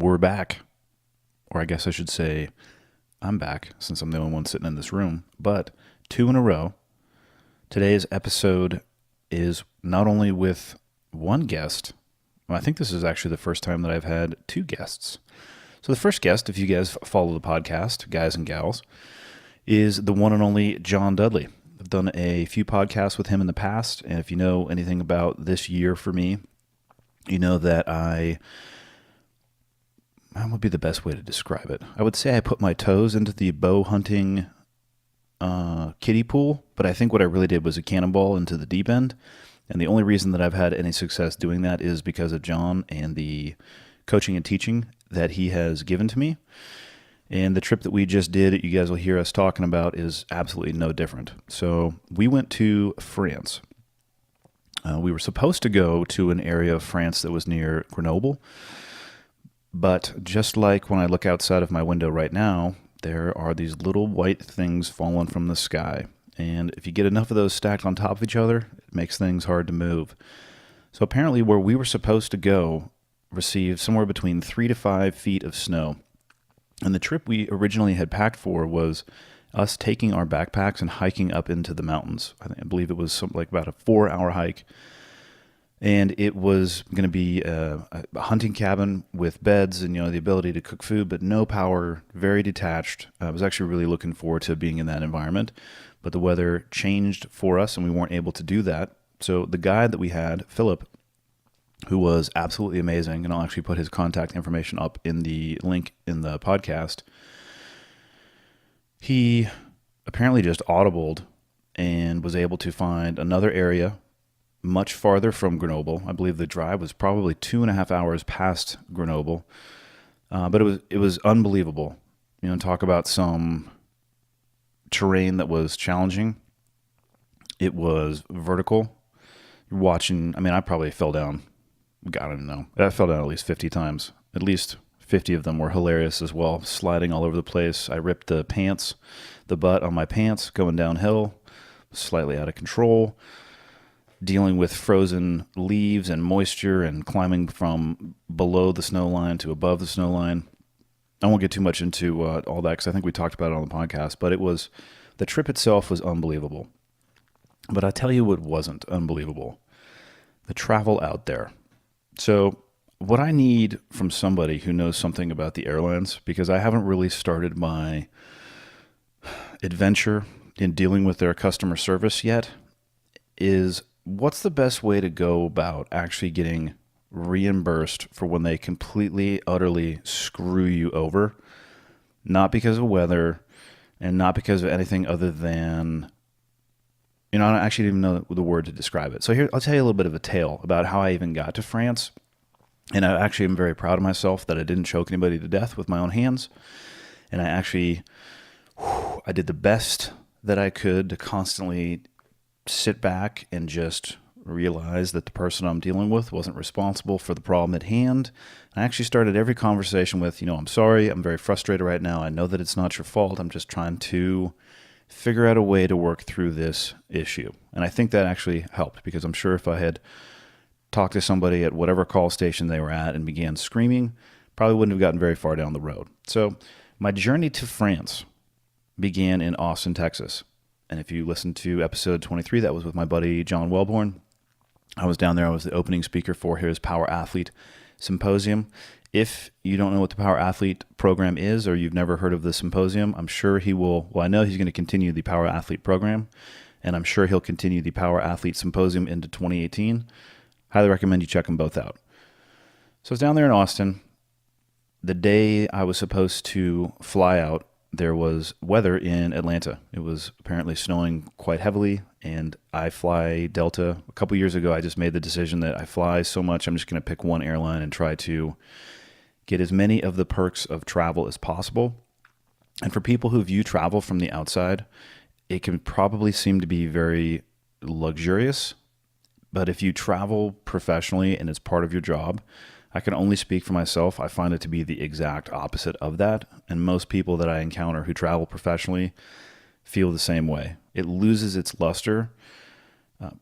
We're back. Or I guess I should say I'm back since I'm the only one sitting in this room. But two in a row. Today's episode is not only with one guest, well, I think this is actually the first time that I've had two guests. So the first guest, if you guys follow the podcast, guys and gals, is the one and only John Dudley. I've done a few podcasts with him in the past, and if you know anything about this year for me, you know that what would be the best way to describe it? I would say I put my toes into the bow hunting kiddie pool, but I think what I really did was a cannonball into the deep end. And the only reason that I've had any success doing that is because of John and the coaching and teaching that he has given to me. And the trip that we just did, you guys will hear us talking about, is absolutely no different. So we went to France. We were supposed to go to an area of France that was near Grenoble. But just like when I look outside of my window right now, there are these little white things falling from the sky. And if you get enough of those stacked on top of each other, it makes things hard to move. So apparently where we were supposed to go received somewhere between 3 to 5 feet of snow. And the trip we originally had packed for was us taking our backpacks and hiking up into the mountains. I believe it was something like about a 4-hour hike. And it was going to be a hunting cabin with beds and, the ability to cook food, but no power, very detached. I was actually really looking forward to being in that environment, but the weather changed for us and we weren't able to do that. So the guide that we had, Philip, who was absolutely amazing, and I'll actually put his contact information up in the link in the podcast, he apparently just audibled and was able to find another area much farther from Grenoble. I believe the drive was probably 2.5 hours past Grenoble, but it was unbelievable. Talk about some terrain that was challenging. It was vertical. You're watching. I probably fell down. God, I don't know. I fell down at least 50 times. At least 50 of them were hilarious as well, sliding all over the place. I ripped the butt on my pants going downhill, slightly out of control, dealing with frozen leaves and moisture and climbing from below the snow line to above the snow line. I won't get too much into all that because I think we talked about it on the podcast, but the trip itself was unbelievable. But I tell you what wasn't unbelievable: the travel out there. So what I need from somebody who knows something about the airlines, because I haven't really started my adventure in dealing with their customer service yet, is what's the best way to go about actually getting reimbursed for when they completely, utterly screw you over? Not because of weather and not because of anything other than, I don't actually even know the word to describe it. So here, I'll tell you a little bit of a tale about how I even got to France. And I actually am very proud of myself that I didn't choke anybody to death with my own hands. And I did the best that I could to constantly sit back and just realize that the person I'm dealing with wasn't responsible for the problem at hand. I actually started every conversation with, I'm sorry, I'm very frustrated right now. I know that it's not your fault. I'm just trying to figure out a way to work through this issue. And I think that actually helped, because I'm sure if I had talked to somebody at whatever call station they were at and began screaming, probably wouldn't have gotten very far down the road. So my journey to France began in Austin, Texas. And if you listen to episode 23, that was with my buddy John Wellborn. I was down there. I was the opening speaker for his Power Athlete Symposium. If you don't know what the Power Athlete program is, or you've never heard of the symposium, I'm sure he will. Well, I know he's going to continue the Power Athlete program, and I'm sure he'll continue the Power Athlete Symposium into 2018. Highly recommend you check them both out. So I was down there in Austin. The day I was supposed to fly out, there was weather in Atlanta. It was apparently snowing quite heavily, and I fly Delta. A couple years ago, I just made the decision that I fly so much, I'm just going to pick one airline and try to get as many of the perks of travel as possible. And for people who view travel from the outside, it can probably seem to be very luxurious. But if you travel professionally and it's part of your job, I can only speak for myself. I find it to be the exact opposite of that. And most people that I encounter who travel professionally feel the same way. It loses its luster,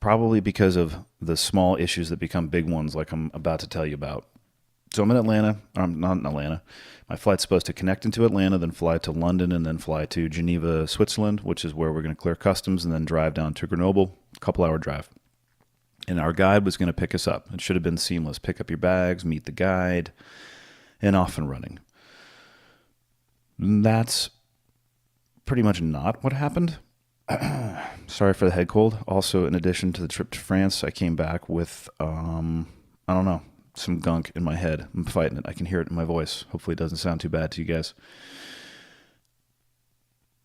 probably because of the small issues that become big ones, like I'm about to tell you about. So I'm in Atlanta. I'm not in Atlanta. My flight's supposed to connect into Atlanta, then fly to London, and then fly to Geneva, Switzerland, which is where we're going to clear customs, and then drive down to Grenoble, a couple-hour drive. And our guide was going to pick us up. It should have been seamless. Pick up your bags, meet the guide, and off and running. That's pretty much not what happened. Sorry for the head cold. Also, in addition to the trip to France, I came back with, I don't know, some gunk in my head. I'm fighting it. I can hear it in my voice. Hopefully it doesn't sound too bad to you guys.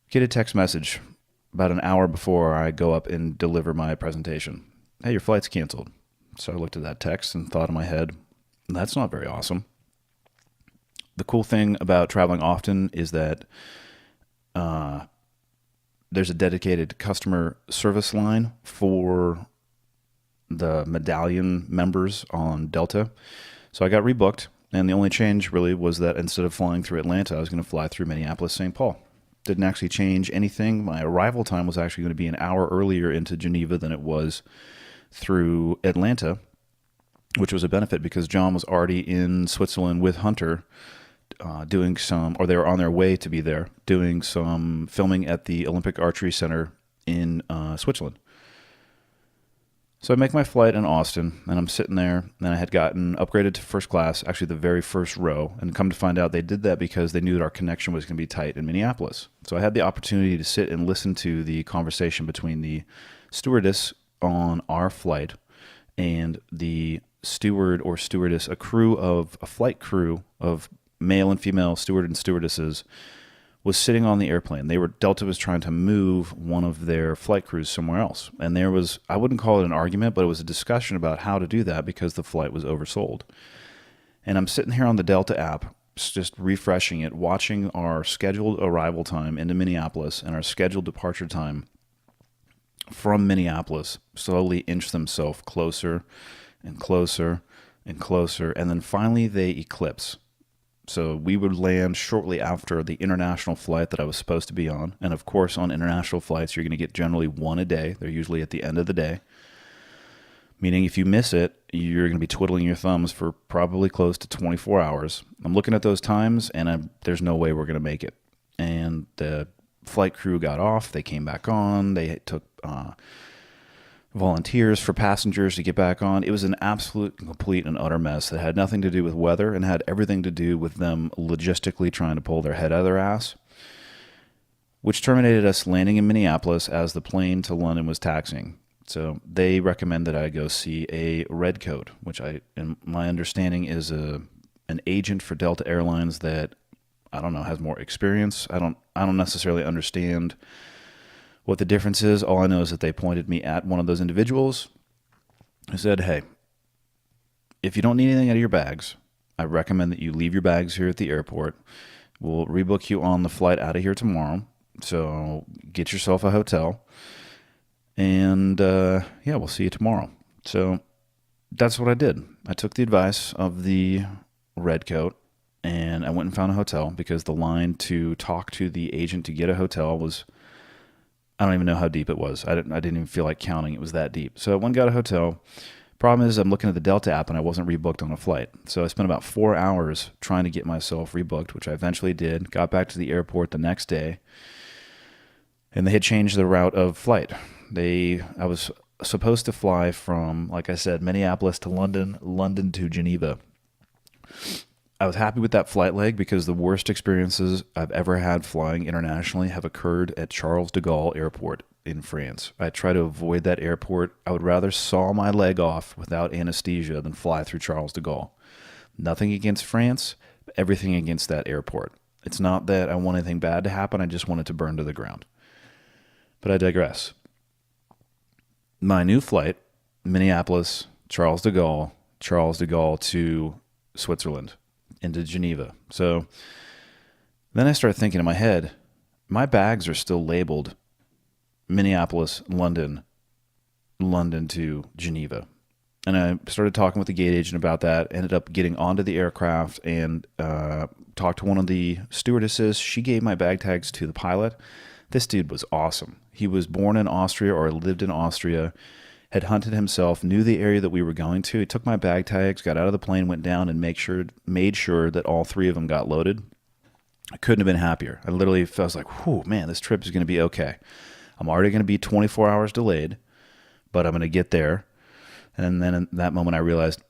Get a text message about an hour before I go up and deliver my presentation. Hey, your flight's canceled. So I looked at that text and thought in my head, that's not very awesome. The cool thing about traveling often is that there's a dedicated customer service line for the Medallion members on Delta. So I got rebooked, and the only change really was that instead of flying through Atlanta, I was going to fly through Minneapolis, St. Paul. Didn't actually change anything. My arrival time was actually going to be an hour earlier into Geneva than it was through Atlanta, which was a benefit because John was already in Switzerland with Hunter doing some, or they were on their way to be there, doing some filming at the Olympic Archery Center in Switzerland. So I make my flight in Austin, and I'm sitting there, and I had gotten upgraded to first class, actually the very first row, and come to find out they did that because they knew that our connection was going to be tight in Minneapolis. So I had the opportunity to sit and listen to the conversation between the stewardess on our flight and the steward or stewardess, a flight crew of male and female steward and stewardesses was sitting on the airplane. Delta was trying to move one of their flight crews somewhere else. And there was, I wouldn't call it an argument, but it was a discussion about how to do that because the flight was oversold. And I'm sitting here on the Delta app, just refreshing it, watching our scheduled arrival time into Minneapolis and our scheduled departure time from Minneapolis slowly inch themselves closer and closer and closer. And then finally they eclipse. So we would land shortly after the international flight that I was supposed to be on. And of course, on international flights, you're going to get generally one a day. They're usually at the end of the day. Meaning if you miss it, you're going to be twiddling your thumbs for probably close to 24 hours. I'm looking at those times, and there's no way we're going to make it. And the flight crew got off. They came back on. They took volunteers for passengers to get back on. It was an absolute, complete, and utter mess that had nothing to do with weather and had everything to do with them logistically trying to pull their head out of their ass, which terminated us landing in Minneapolis as the plane to London was taxiing. So they recommend that I go see a Redcoat, which in my understanding is an agent for Delta Airlines that, I don't know, has more experience. I don't necessarily understand what the difference is. All I know is that they pointed me at one of those individuals who said, hey, if you don't need anything out of your bags, I recommend that you leave your bags here at the airport. We'll rebook you on the flight out of here tomorrow. So get yourself a hotel. And we'll see you tomorrow. So that's what I did. I took the advice of the Redcoat, and I went and found a hotel because the line to talk to the agent to get a hotel was, I don't even know how deep it was. I didn't even feel like counting. It was that deep. So I went and got a hotel. Problem is I'm looking at the Delta app and I wasn't rebooked on a flight. So I spent about 4 hours trying to get myself rebooked, which I eventually did. Got back to the airport the next day, and they had changed the route of flight. I was supposed to fly from, like I said, Minneapolis to London, London to Geneva. I was happy with that flight leg because the worst experiences I've ever had flying internationally have occurred at Charles de Gaulle Airport in France. I try to avoid that airport. I would rather saw my leg off without anesthesia than fly through Charles de Gaulle. Nothing against France, but everything against that airport. It's not that I want anything bad to happen. I just want it to burn to the ground. But I digress. My new flight, Minneapolis, Charles de Gaulle to Switzerland, into Geneva. So then I started thinking in my head, my bags are still labeled Minneapolis, London, London to Geneva. And I started talking with the gate agent about that, ended up getting onto the aircraft and talked to one of the stewardesses. She gave my bag tags to the pilot. This dude was awesome. He was born in Austria or lived in Austria, had hunted himself, knew the area that we were going to. He took my bag tags, got out of the plane, went down, and made sure that all three of them got loaded. I couldn't have been happier. I literally felt like, whew, man, this trip is going to be okay. I'm already going to be 24 hours delayed, but I'm going to get there. And then in that moment, I realized,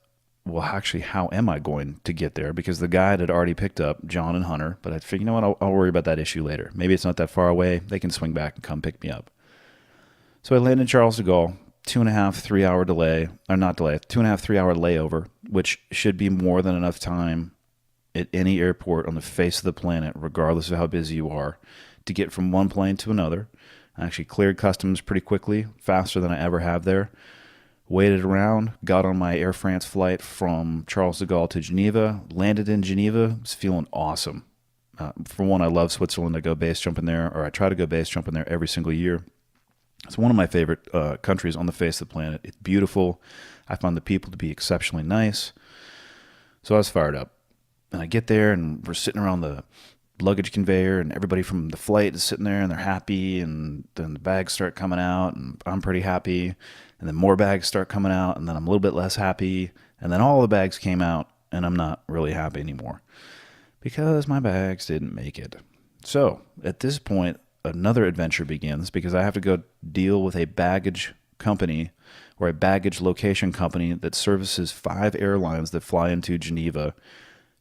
well, actually, how am I going to get there? Because the guide had already picked up John and Hunter, but I figured, you know what, I'll worry about that issue later. Maybe it's not that far away. They can swing back and come pick me up. So I landed in Charles de Gaulle, 2.5, 3 hour delay, or not delay, 2.5, 3 hour layover, which should be more than enough time at any airport on the face of the planet, regardless of how busy you are, to get from one plane to another. I actually cleared customs pretty quickly, faster than I ever have there. Waited around, got on my Air France flight from Charles de Gaulle to Geneva, landed in Geneva, was feeling awesome. For one, I love Switzerland. I go base jumping there, or I try to go base jumping there every single year. It's one of my favorite countries on the face of the planet. It's beautiful. I found the people to be exceptionally nice. So I was fired up. And I get there, and we're sitting around the luggage conveyor, and everybody from the flight is sitting there, and they're happy, and then the bags start coming out, and I'm pretty happy. And then more bags start coming out, and then I'm a little bit less happy. And then all the bags came out, and I'm not really happy anymore because my bags didn't make it. So at this point, another adventure begins because I have to go deal with a baggage company or a baggage location company that services 5 airlines that fly into Geneva,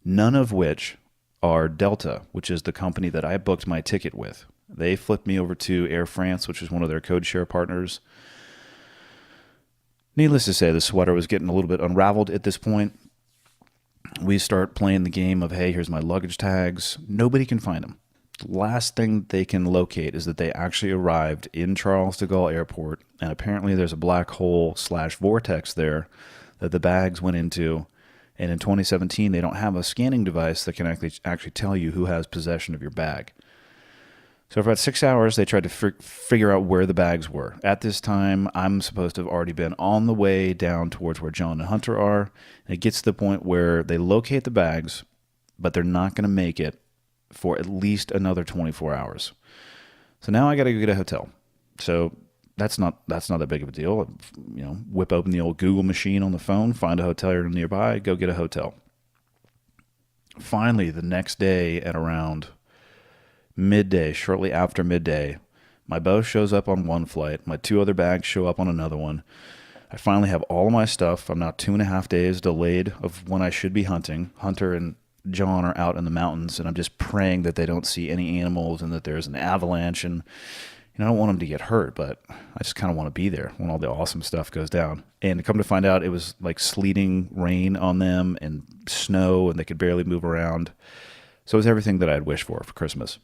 none of which are Delta, which is the company that I booked my ticket with. They flipped me over to Air France, which is one of their code share partners. Needless to say, the sweater was getting a little bit unraveled at this point. We start playing the game of, hey, here's my luggage tags. Nobody can find them. The last thing they can locate is that they actually arrived in Charles de Gaulle Airport, and apparently there's a black hole / vortex there that the bags went into. And in 2017, they don't have a scanning device that can actually tell you who has possession of your bag. So for about 6 hours, they tried to figure out where the bags were. At this time, I'm supposed to have already been on the way down towards where John and Hunter are. And it gets to the point where they locate the bags, but they're not going to make it for at least another 24 hours. So now I got to go get a hotel. So that's not that big of a deal. You know, whip open the old Google machine on the phone, find a hotel nearby, go get a hotel. Finally, the next day at around midday, shortly after midday, my bow shows up on one flight. My 2 other bags show up on another one. I finally have all of my stuff. I'm now 2.5 days delayed of when I should be hunting. Hunter and John are out in the mountains, and I'm just praying that they don't see any animals and that there's an avalanche. And I don't want them to get hurt, but I just kind of want to be there when all the awesome stuff goes down. And come to find out, it was like sleeting rain on them and snow, and they could barely move around. So it was everything that I'd wished for Christmas.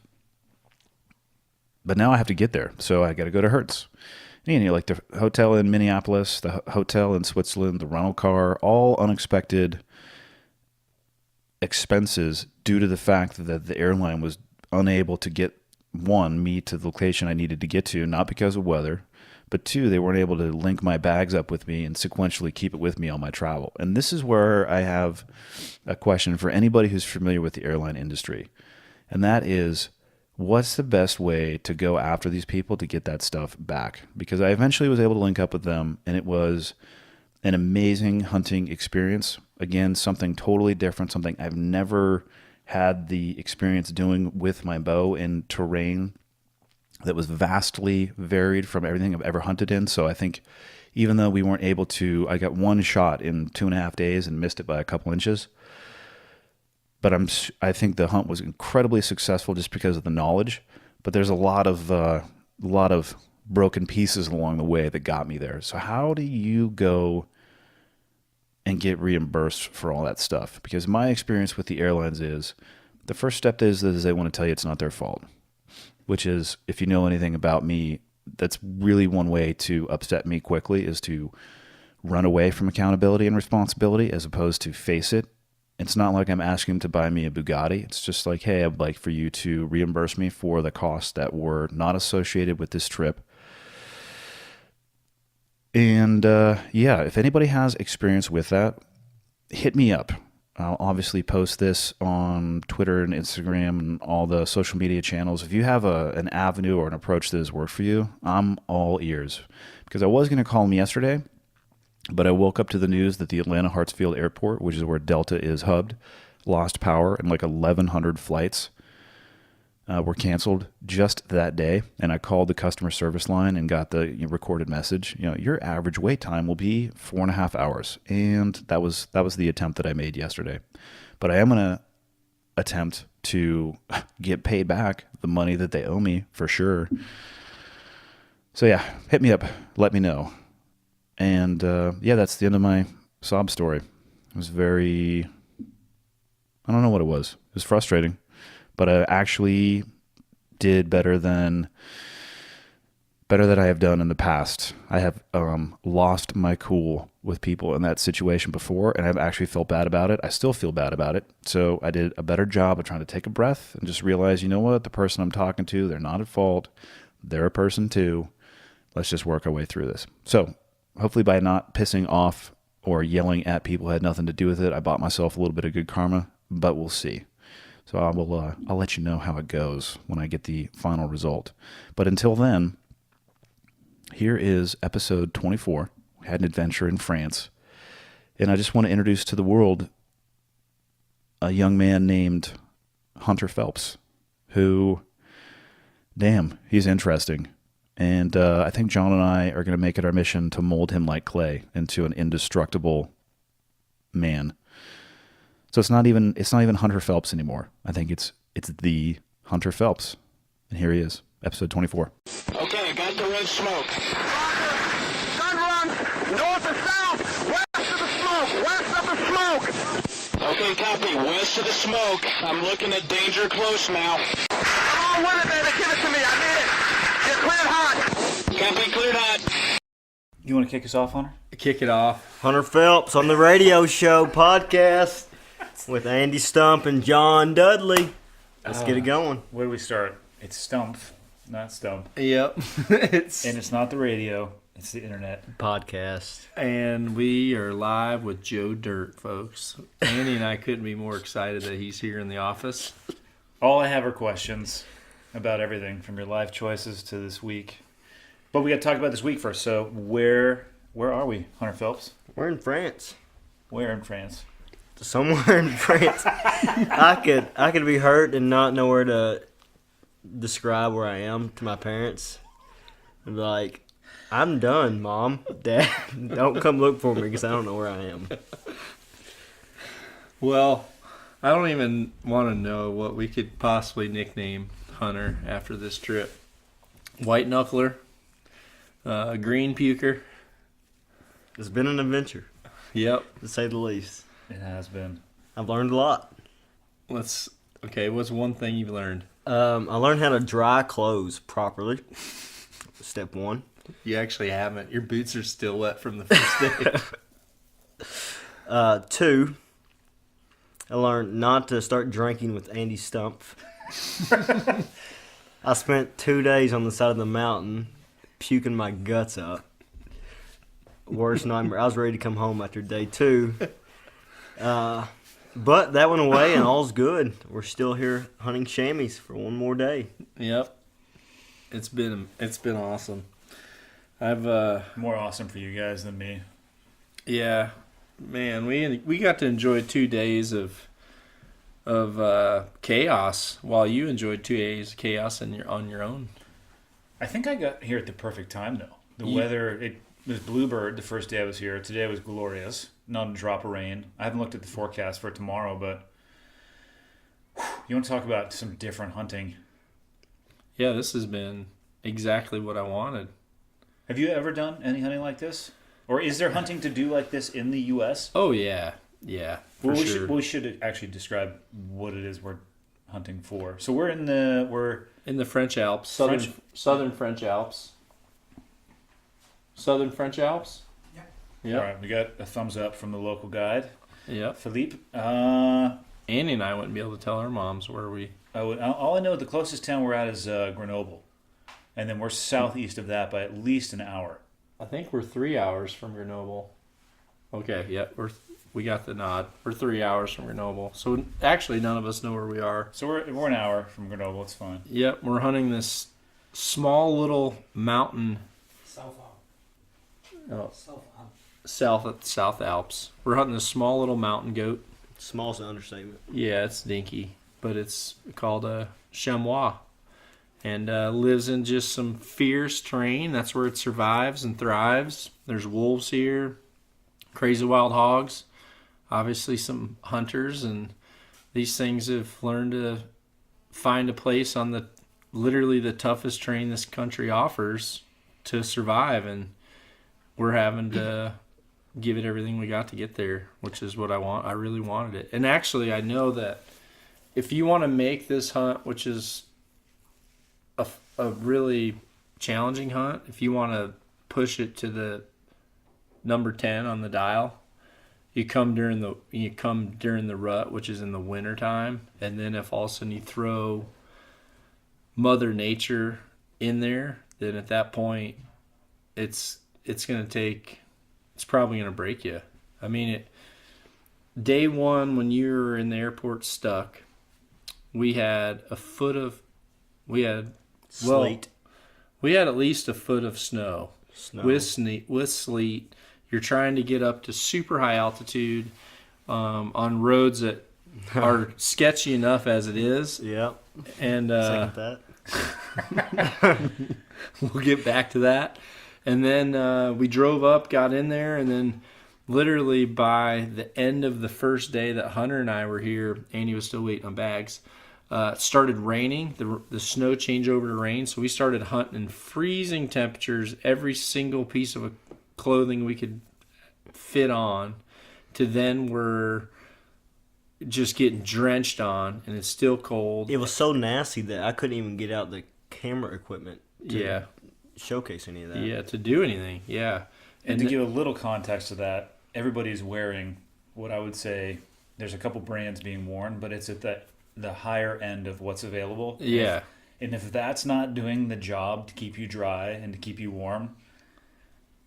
But now I have to get there, so I got to go to Hertz. And, like the hotel in Minneapolis, the hotel in Switzerland, the rental car, all unexpected expenses due to the fact that the airline was unable to get, 1, me to the location I needed to get to, not because of weather, but 2, they weren't able to link my bags up with me and sequentially keep it with me on my travel. And this is where I have a question for anybody who's familiar with the airline industry, and that is, what's the best way to go after these people to get that stuff back? Because I eventually was able to link up with them, and it was an amazing hunting experience. Again, something totally different, something I've never had the experience doing with my bow in terrain that was vastly varied from everything I've ever hunted in. So I think even though we weren't able to, I got 1 shot in 2.5 days and missed it by a couple inches. But I think the hunt was incredibly successful just because of the knowledge. But there's a lot of broken pieces along the way that got me there. So how do you go and get reimbursed for all that stuff? Because my experience with the airlines is the first step is they want to tell you it's not their fault, which is, if you know anything about me, that's really one way to upset me quickly, is to run away from accountability and responsibility as opposed to face it. It's not like I'm asking them to buy me a Bugatti. It's just like, hey, I'd like for you to reimburse me for the costs that were not associated with this trip. And if anybody has experience with that, hit me up. I'll obviously post this on Twitter and Instagram and all the social media channels. If you have an avenue or an approach that has worked for you, I'm all ears. Because I was going to call him yesterday, but I woke up to the news that the Atlanta Hartsfield Airport, which is where Delta is hubbed, lost power and like 1,100 flights were canceled just that day. And I called the customer service line and got the recorded message. Your average wait time will be 4.5 hours. And that was the attempt that I made yesterday. But I am going to attempt to get paid back the money that they owe me for sure. So yeah, hit me up. Let me know. And that's the end of my sob story. It was I don't know what it was. It was frustrating. But I actually did better than I have done in the past. I have lost my cool with people in that situation before, and I've actually felt bad about it. I still feel bad about it. So I did a better job of trying to take a breath and just realize, you know what? The person I'm talking to, they're not at fault. They're a person too. Let's just work our way through this. So hopefully by not pissing off or yelling at people who had nothing to do with it, I bought myself a little bit of good karma, but we'll see. So I'll let you know how it goes when I get the final result. But until then, here is episode 24. We had an adventure in France. And I just want to introduce to the world a young man named Hunter Phelps, who, damn, he's interesting. And I think John and I are going to make it our mission to mold him like clay into an indestructible man. So it's not even Hunter Phelps anymore. I think it's the Hunter Phelps. And here he is, episode 24. Okay, got the red smoke. Gun run, north and south, west of the smoke, west of the smoke. Okay, copy, west of the smoke. I'm looking at danger close now. Come on with it, baby, give it to me, I need it. You're cleared hot. Copy, cleared hot. You want to kick us off, Hunter? Kick it off. Hunter Phelps on the radio show podcast with Andy Stump and John Dudley. Let's get it going. Where do we start? It's Stump, not Stump. Yep. And it's not the radio, it's the internet. Podcast. And we are live with Joe Dirt, folks. Andy and I couldn't be more excited that he's here in the office. All I have are questions about everything from your life choices to this week. But we got to talk about this week first. So where are we, Hunter Phelps? We're in France. Where in France? Somewhere in France. I could be hurt and not know where to describe where I am to my parents. And be like, I'm done, Mom, Dad. Don't come look for me because I don't know where I am. Well, I don't even want to know what we could possibly nickname Hunter after this trip. White knuckler, green puker. It's been an adventure, Yep. to say the least. It has been. I've learned a lot. What's one thing you've learned? I learned how to dry clothes properly. Step one. You actually haven't. Your boots are still wet from the first day. 2, I learned not to start drinking with Andy Stump. I spent 2 days on the side of the mountain puking my guts up. Worst nightmare. I was ready to come home after day 2. But that went away and all's good. We're still here hunting chamois for one more day. Yep. It's been awesome. I've More awesome for you guys than me. yeah, man, we got to enjoy 2 days of chaos while you enjoyed 2 days of chaos on your own. I think I got here at the perfect time, though. The Yeah. weather, it was bluebird the first day I was here. Today was glorious. Not a drop of rain. I haven't looked at the forecast for tomorrow, but you want to talk about some different hunting. Yeah, this has been exactly what I wanted. Have you ever done any hunting like this? Or is there hunting to do like this in the U.S.? Oh yeah, for Well, sure. we should actually describe what it is we're hunting for. So we're in In the French Alps, southern French Alps. Southern French Alps? Yeah. all right, we got a thumbs up from the local guide, Yep. Philippe. Annie and I wouldn't be able to tell our moms where we... All I know, the closest town we're at is Grenoble. And then we're southeast of that by at least an hour. I think we're 3 hours from Grenoble. Okay, yeah, we're we got the nod. We're 3 hours from Grenoble. So actually none of us know where we are. So we're an hour from Grenoble. It's fine. Yep, we're hunting this small little mountain South Alps. We're hunting this small little mountain goat. Small's an understatement. Yeah, it's dinky, but it's called a chamois, and lives in just some fierce terrain. That's where it survives and thrives. There's wolves here, crazy wild hogs, obviously some hunters, and these things have learned to find a place on the literally the toughest terrain this country offers to survive, and we're having to give it everything we got to get there, which is what I want. I really wanted it. And actually, I know that if you want to make this hunt, which is a really challenging hunt, if you want to push it to the number 10 on the dial, you come during the rut, which is in the winter time, and then if all of a sudden you throw Mother Nature in there, then at that point it's probably going to break you. I mean, day one when you were in the airport stuck, we had Sleet. We had at least a foot of snow. With sleet. You're trying to get up to super high altitude on roads that are sketchy enough as it is. Yep. And Second that. we'll get back to that. And then we drove up, got in there, and then literally by the end of the first day that Hunter and I were here, Andy was still waiting on bags, it started raining. The snow changed over to rain, so we started hunting in freezing temperatures, every single piece of clothing we could fit on, to then we're just getting drenched on, and it's still cold. It was so nasty that I couldn't even get out the camera equipment to showcase any of that. Yeah, to do anything. Yeah. And to give a little context to that, everybody's wearing what I would say there's a couple brands being worn, but it's at the higher end of what's available. Yeah. And if that's not doing the job to keep you dry and to keep you warm,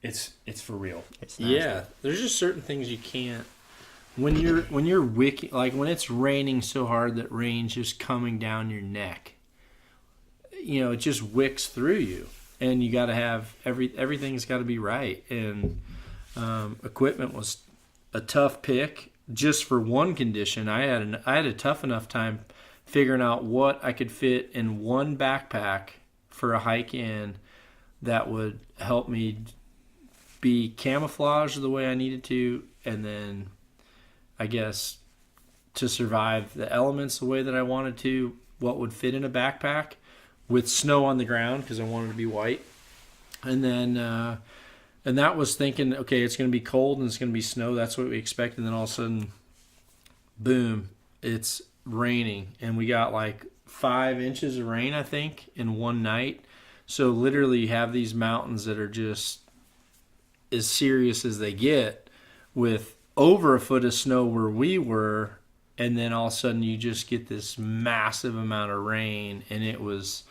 it's for real. It's nasty. Yeah. There's just certain things you can't. When you're wicking, like when it's raining so hard that rain's just coming down your neck, it just wicks through you. And you got to have everything's got to be right. And equipment was a tough pick just for one condition. I had a tough enough time figuring out what I could fit in one backpack for a hike in that would help me be camouflaged the way I needed to, and then I guess to survive the elements the way that I wanted to, what would fit in a backpack with snow on the ground because I wanted to be white. And then and that was thinking, okay, it's going to be cold and it's going to be snow. That's what we expected. And then all of a sudden, boom, it's raining. And we got like 5 inches of rain, I think, in one night. So literally you have these mountains that are just as serious as they get with over a foot of snow where we were. And then all of a sudden you just get this massive amount of rain. And it was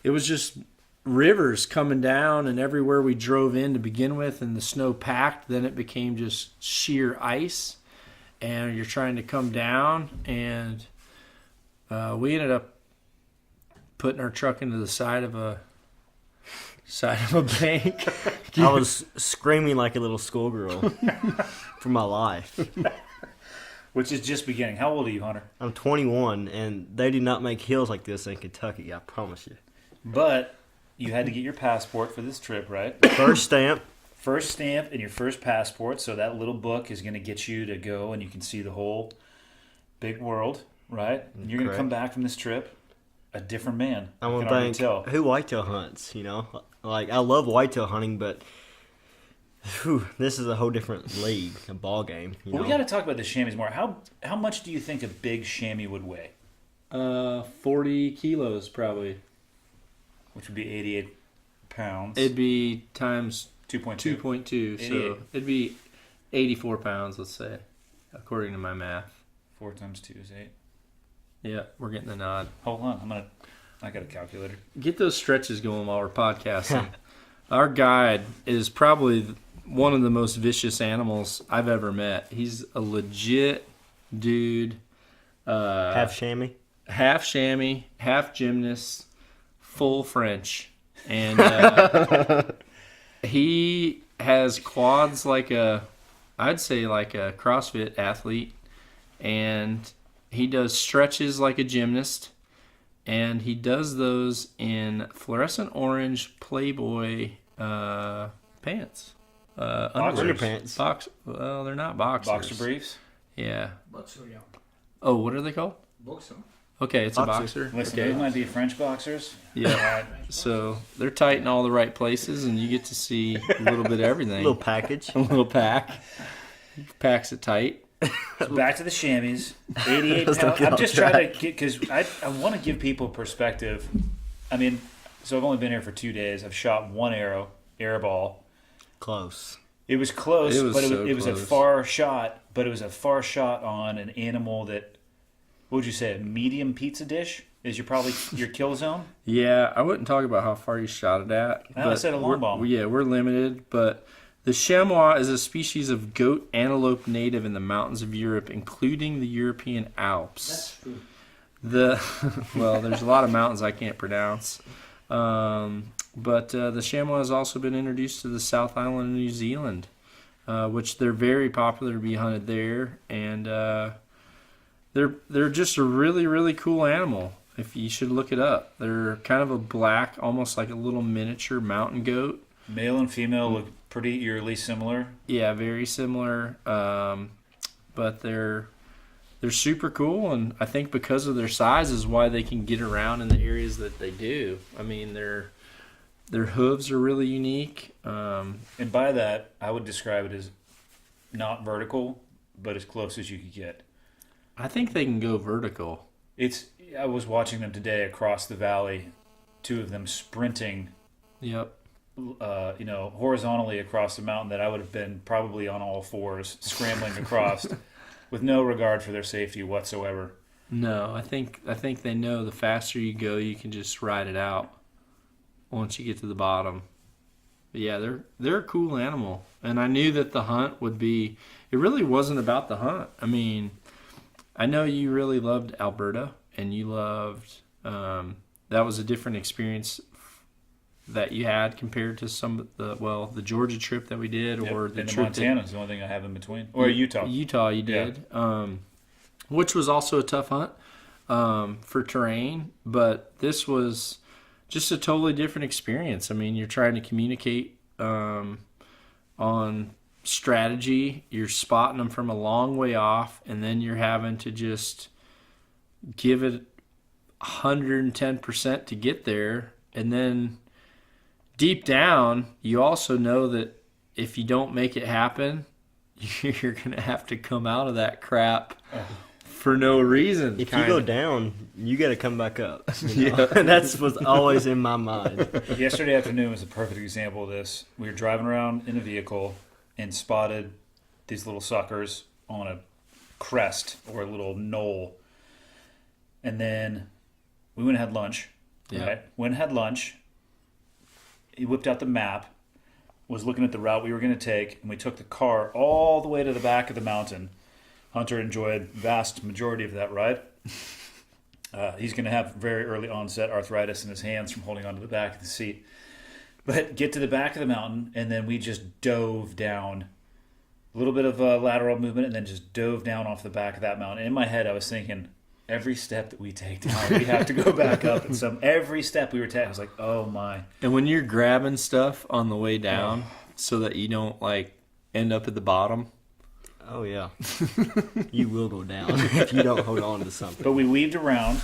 just rivers coming down, and everywhere we drove in to begin with, and the snow packed, then it became just sheer ice, and you're trying to come down, and we ended up putting our truck into the side of a bank. I was screaming like a little schoolgirl for my life. Which is just beginning. How old are you, Hunter? I'm 21, and they do not make hills like this in Kentucky, I promise you. But you had to get your passport for this trip, right? First stamp. First stamp and your first passport. So that little book is going to get you to go and you can see the whole big world, right? And you're going to come back from this trip a different man. I want to thank who whitetail hunts, Like, I love whitetail hunting, but this is a whole different league, a ball game. Well, we got to talk about the chamois more. How much do you think a big chamois would weigh? 40 kilos probably. Which would be 88 pounds. It'd be times 2.2. So it'd be 84 pounds, let's say, according to my math. 4 times 2 is 8. Yeah, we're getting the nod. Hold on, I got a calculator. Get those stretches going while we're podcasting. Our guide is probably one of the most vicious animals I've ever met. He's a legit dude. Half chamois. Half chamois, half gymnast, full French. And he has quads I'd say like a CrossFit athlete. And he does stretches like a gymnast. And he does those in fluorescent orange Playboy pants. Underpants. Well, they're not boxers. Boxer briefs. Yeah. Boxer, yeah. Oh, what are they called? Boxer. Okay, it's Boxer. a boxer. Listen, Okay. those might be French boxers. Yeah. So they're tight in all the right places, and you get to see a little bit of everything. Little package. A little pack. Packs it tight. So back to the chamois. 88 Let's not pounds. get I'm off just trying to track. get, because I want to give people perspective. I mean, so I've only been here for 2 days. I've shot one arrow ball. Close. It was close, It was but so it was a close. far shot. But it was a far shot on an animal that, what would you say, a medium pizza dish is your kill zone? Yeah, I wouldn't talk about how far you shot it at. I said a long we're- bomb. Yeah, we're limited, but the chamois is a species of goat antelope native in the mountains of Europe, including the European Alps. That's true. Well, there's a lot of mountains I can't pronounce. But the chamois has also been introduced to the South Island of New Zealand, which they're very popular to be hunted there, and they're just a really, really cool animal. If you should look it up, they're kind of a black, almost like a little miniature mountain goat. Male and female look pretty eerily similar. Yeah, very similar, but they're super cool, and I think because of their size is why they can get around in the areas that they do. I mean, their hooves are really unique. And by that, I would describe it as not vertical, but as close as you could get. I think they can go vertical. I was watching them today across the valley, 2 of them sprinting, Yep. horizontally across the mountain that I would have been probably on all fours, scrambling across, with no regard for their safety whatsoever. No, I think they know the faster you go, you can just ride it out once you get to the bottom. But yeah, they're a cool animal, and I knew that the hunt would be. It really wasn't about the hunt. I mean, I know you really loved Alberta, and you loved. That was a different experience that you had compared to some of the Georgia trip that we did, or the and trip Montana is the only thing I have in between. Or Utah. Utah, you did, which was also a tough hunt for terrain, but this was just a totally different experience. I mean, you're trying to communicate on strategy. You're spotting them from a long way off, and then you're having to just give it 110% to get there, and then deep down, you also know that if you don't make it happen, you're going to have to come out of that crap for no reason. If you go down, you got to come back up. You know? That's what's always in my mind. Yesterday afternoon was a perfect example of this. We were driving around in a vehicle and spotted these little suckers on a crest or a little knoll. And then we went and had lunch. Yeah. Right? Went and had lunch. He whipped out the map, was looking at the route we were going to take, and we took the car all the way to the back of the mountain. Hunter enjoyed vast majority of that ride. He's going to have very early onset arthritis in his hands from holding onto the back of the seat. But get to the back of the mountain, and then we just dove down. A little bit of lateral movement, and then just dove down off the back of that mountain. In my head, I was thinking, every step that we take down, we have to go back up. And every step we were taking, I was like, oh my. And when you're grabbing stuff on the way down so that you don't end up at the bottom. Oh, yeah. You will go down if you don't hold on to something. But we weaved around,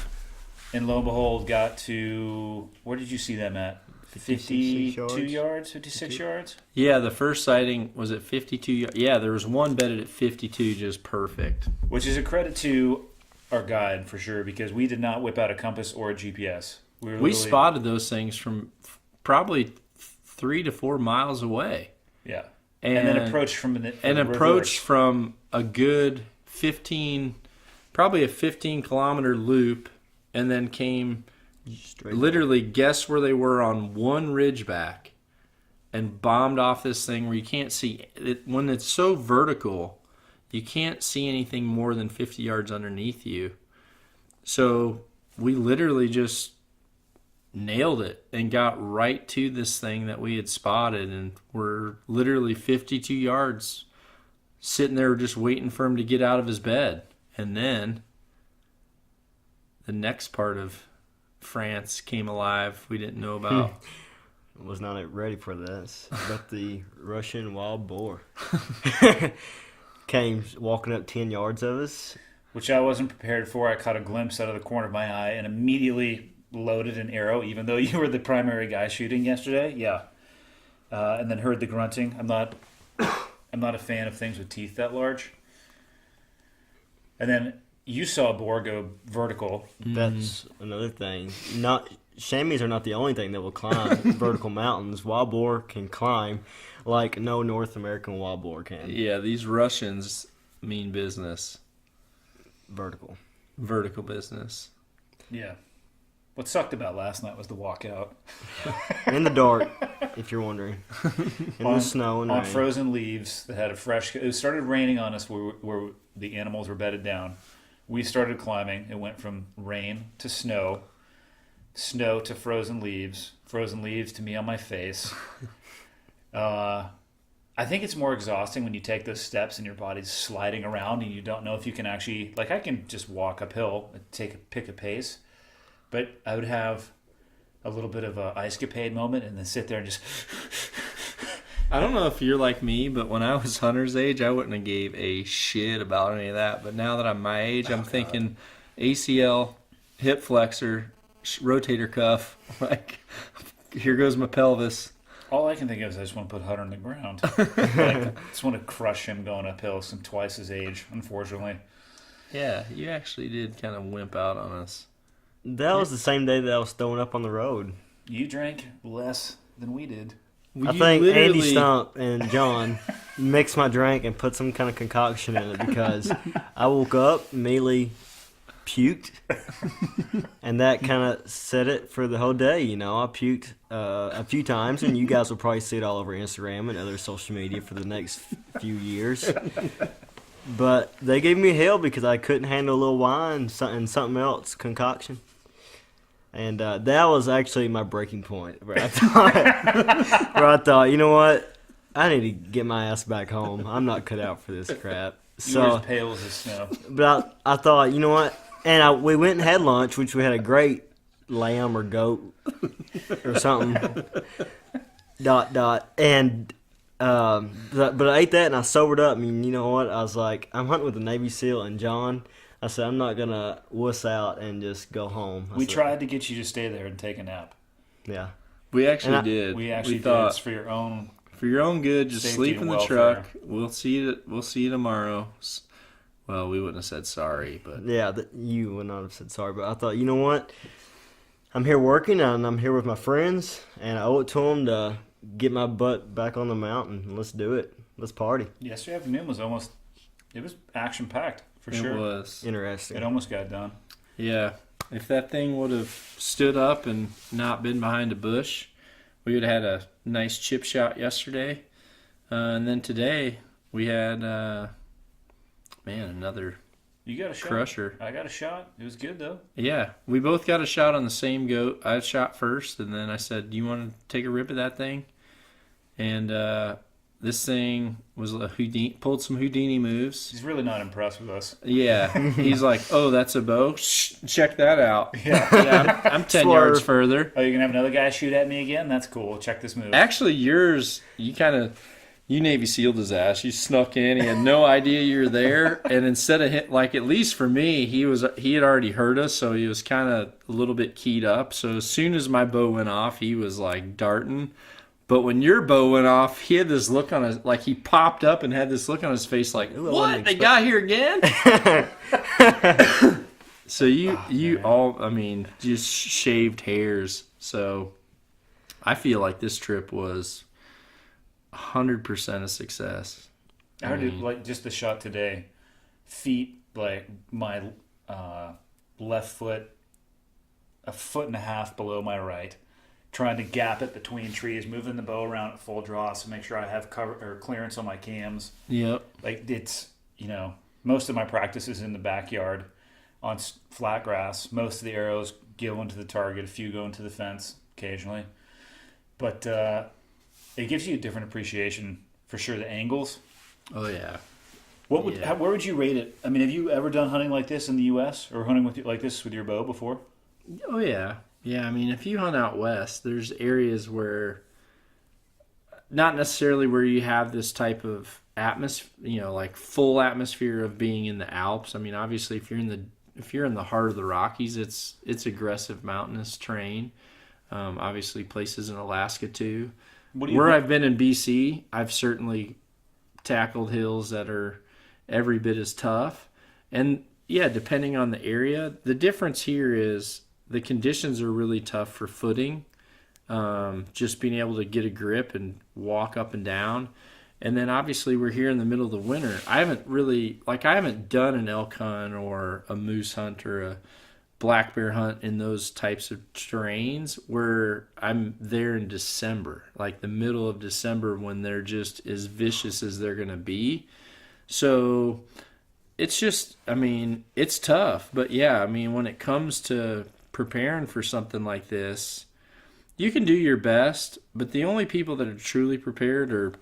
and lo and behold, got to, where did you see them at? 52 yards, 56 yards? Yeah, the first sighting was at 52. Yeah, there was one bedded at 52, just perfect. Which is a credit to our guide for sure, because we did not whip out a compass or a GPS. We spotted those things from probably 3 to 4 miles away. Yeah. And then approached from approached from a good 15, probably a 15-kilometer loop, and then came literally guess where they were on one ridgeback, and bombed off this thing where you can't see it. When it's so vertical, you can't see anything more than 50 yards underneath you. So we literally just nailed it and got right to this thing that we had spotted, and we're literally 52 yards sitting there just waiting for him to get out of his bed. And then the next part of France came alive we didn't know about. Was not ready for this, but the Russian wild boar came walking up 10 yards of us. Which I wasn't prepared for. I caught a glimpse out of the corner of my eye and immediately loaded an arrow, even though you were the primary guy shooting yesterday. Yeah. And then heard the grunting. I'm not a fan of things with teeth that large. And then you saw a boar go vertical. That's another thing. Chamois are not the only thing that will climb vertical mountains. Wild boar can climb like no North American wild boar can. Yeah, these Russians mean business. Vertical business. Yeah. What sucked about last night was the walkout. In the dark, if you're wondering. In the snow and on rain. frozen leaves that had a fresh... It started raining on us where the animals were bedded down. We started climbing. It went from rain to snow to frozen leaves to me on my face. I think it's more exhausting when you take those steps and your body's sliding around and you don't know if you can actually... Like, I can just walk uphill and pick a pace, but I would have a little bit of a ice-capade moment and then sit there and just... I don't know if you're like me, but when I was Hunter's age, I wouldn't have gave a shit about any of that. But now that I'm my age, I'm thinking ACL, hip flexor, rotator cuff. Like, here goes my pelvis. All I can think of is I just want to put Hunter on the ground. I just want to crush him going uphill. I'm twice his age, unfortunately. Yeah, you actually did kind of wimp out on us. That was the same day that I was throwing up on the road. You drank less than we did. I think Andy Stump and John mixed my drink and put some kind of concoction in it because I woke up, immediately puked, and that kind of set it for the whole day. You know, I puked a few times, and you guys will probably see it all over Instagram and other social media for the next few years. But they gave me hell because I couldn't handle a little wine and something else concoction. And that was actually my breaking point where I thought, you know what? I need to get my ass back home. I'm not cut out for this crap. You were as pale as the snow. But I thought, you know what? And we went and had lunch, which we had a great lamb or goat or something. ... And but I ate that and I sobered up. I mean, you know what? I was like, I'm hunting with a Navy SEAL and John. I said, I'm not going to wuss out and just go home. We tried to get you to stay there and take a nap. Yeah. We actually did. We actually did. Thought, It's for your own good. Just safety sleep and in the welfare. truck. We'll see you tomorrow. Well, we wouldn't have said sorry, but Yeah, you would not have said sorry. But I thought, you know what? I'm here working and I'm here with my friends. And I owe it to them to get my butt back on the mountain. Let's do it. Let's party. Yesterday afternoon was it was action-packed, for it sure. was. Interesting. It almost got done. Yeah, if that thing would have stood up and not been behind a bush, we would have had a nice chip shot yesterday. And then today we had, another You got a shot. crusher. I got a shot. It was good, though. Yeah, we both got a shot on the same goat. I shot first, and then I said, do you want to take a rip at that thing? And this thing was a pulled some Houdini moves. He's really not impressed with us. Yeah, he's like, oh, that's a bow? Shh, check that out. Yeah, I'm 10 Swerve. yards further. Oh, you're going to have another guy shoot at me again? That's cool. Check this move. Actually, yours, you Navy SEAL'd his ass. You snuck in. He had no idea you were there. And instead of at least for me, he had already heard us, so he was kind of a little bit keyed up. So as soon as my bow went off, he was like darting. But when your bow went off, he had this look on his, like he popped up and had this look on his face like, what? They got here again? So you all, just shaved hairs. So I feel like this trip was 100% a success. I heard it, like, just the shot today. Feet, like, my left foot, a foot and a half below my right. trying to gap it between trees, moving the bow around at full draw to make sure I have cover or clearance on my cams. Yep. Like it's, most of my practice is in the backyard on flat grass. Most of the arrows go into the target. A few go into the fence occasionally. But it gives you a different appreciation for sure. The angles. Oh yeah. Where would you rate it? I mean, have you ever done hunting like this in the U.S. or hunting like this with your bow before? Oh yeah. Yeah, I mean, if you hunt out west, there's areas where, not necessarily where you have this type of atmosphere, like full atmosphere of being in the Alps. I mean, obviously, if you're in the heart of the Rockies, it's aggressive mountainous terrain. Obviously, places in Alaska too. Where I've been in BC, I've certainly tackled hills that are every bit as tough. And yeah, depending on the area, the difference here is the conditions are really tough for footing, just being able to get a grip and walk up and down. And then obviously we're here in the middle of the winter. I haven't done an elk hunt or a moose hunt or a black bear hunt in those types of terrains where I'm there in December, like the middle of December, when they're just as vicious as they're going to be. So it's just, I mean, it's tough. But yeah, I mean, when it comes to preparing for something like this, you can do your best, but the only people that are truly prepared are,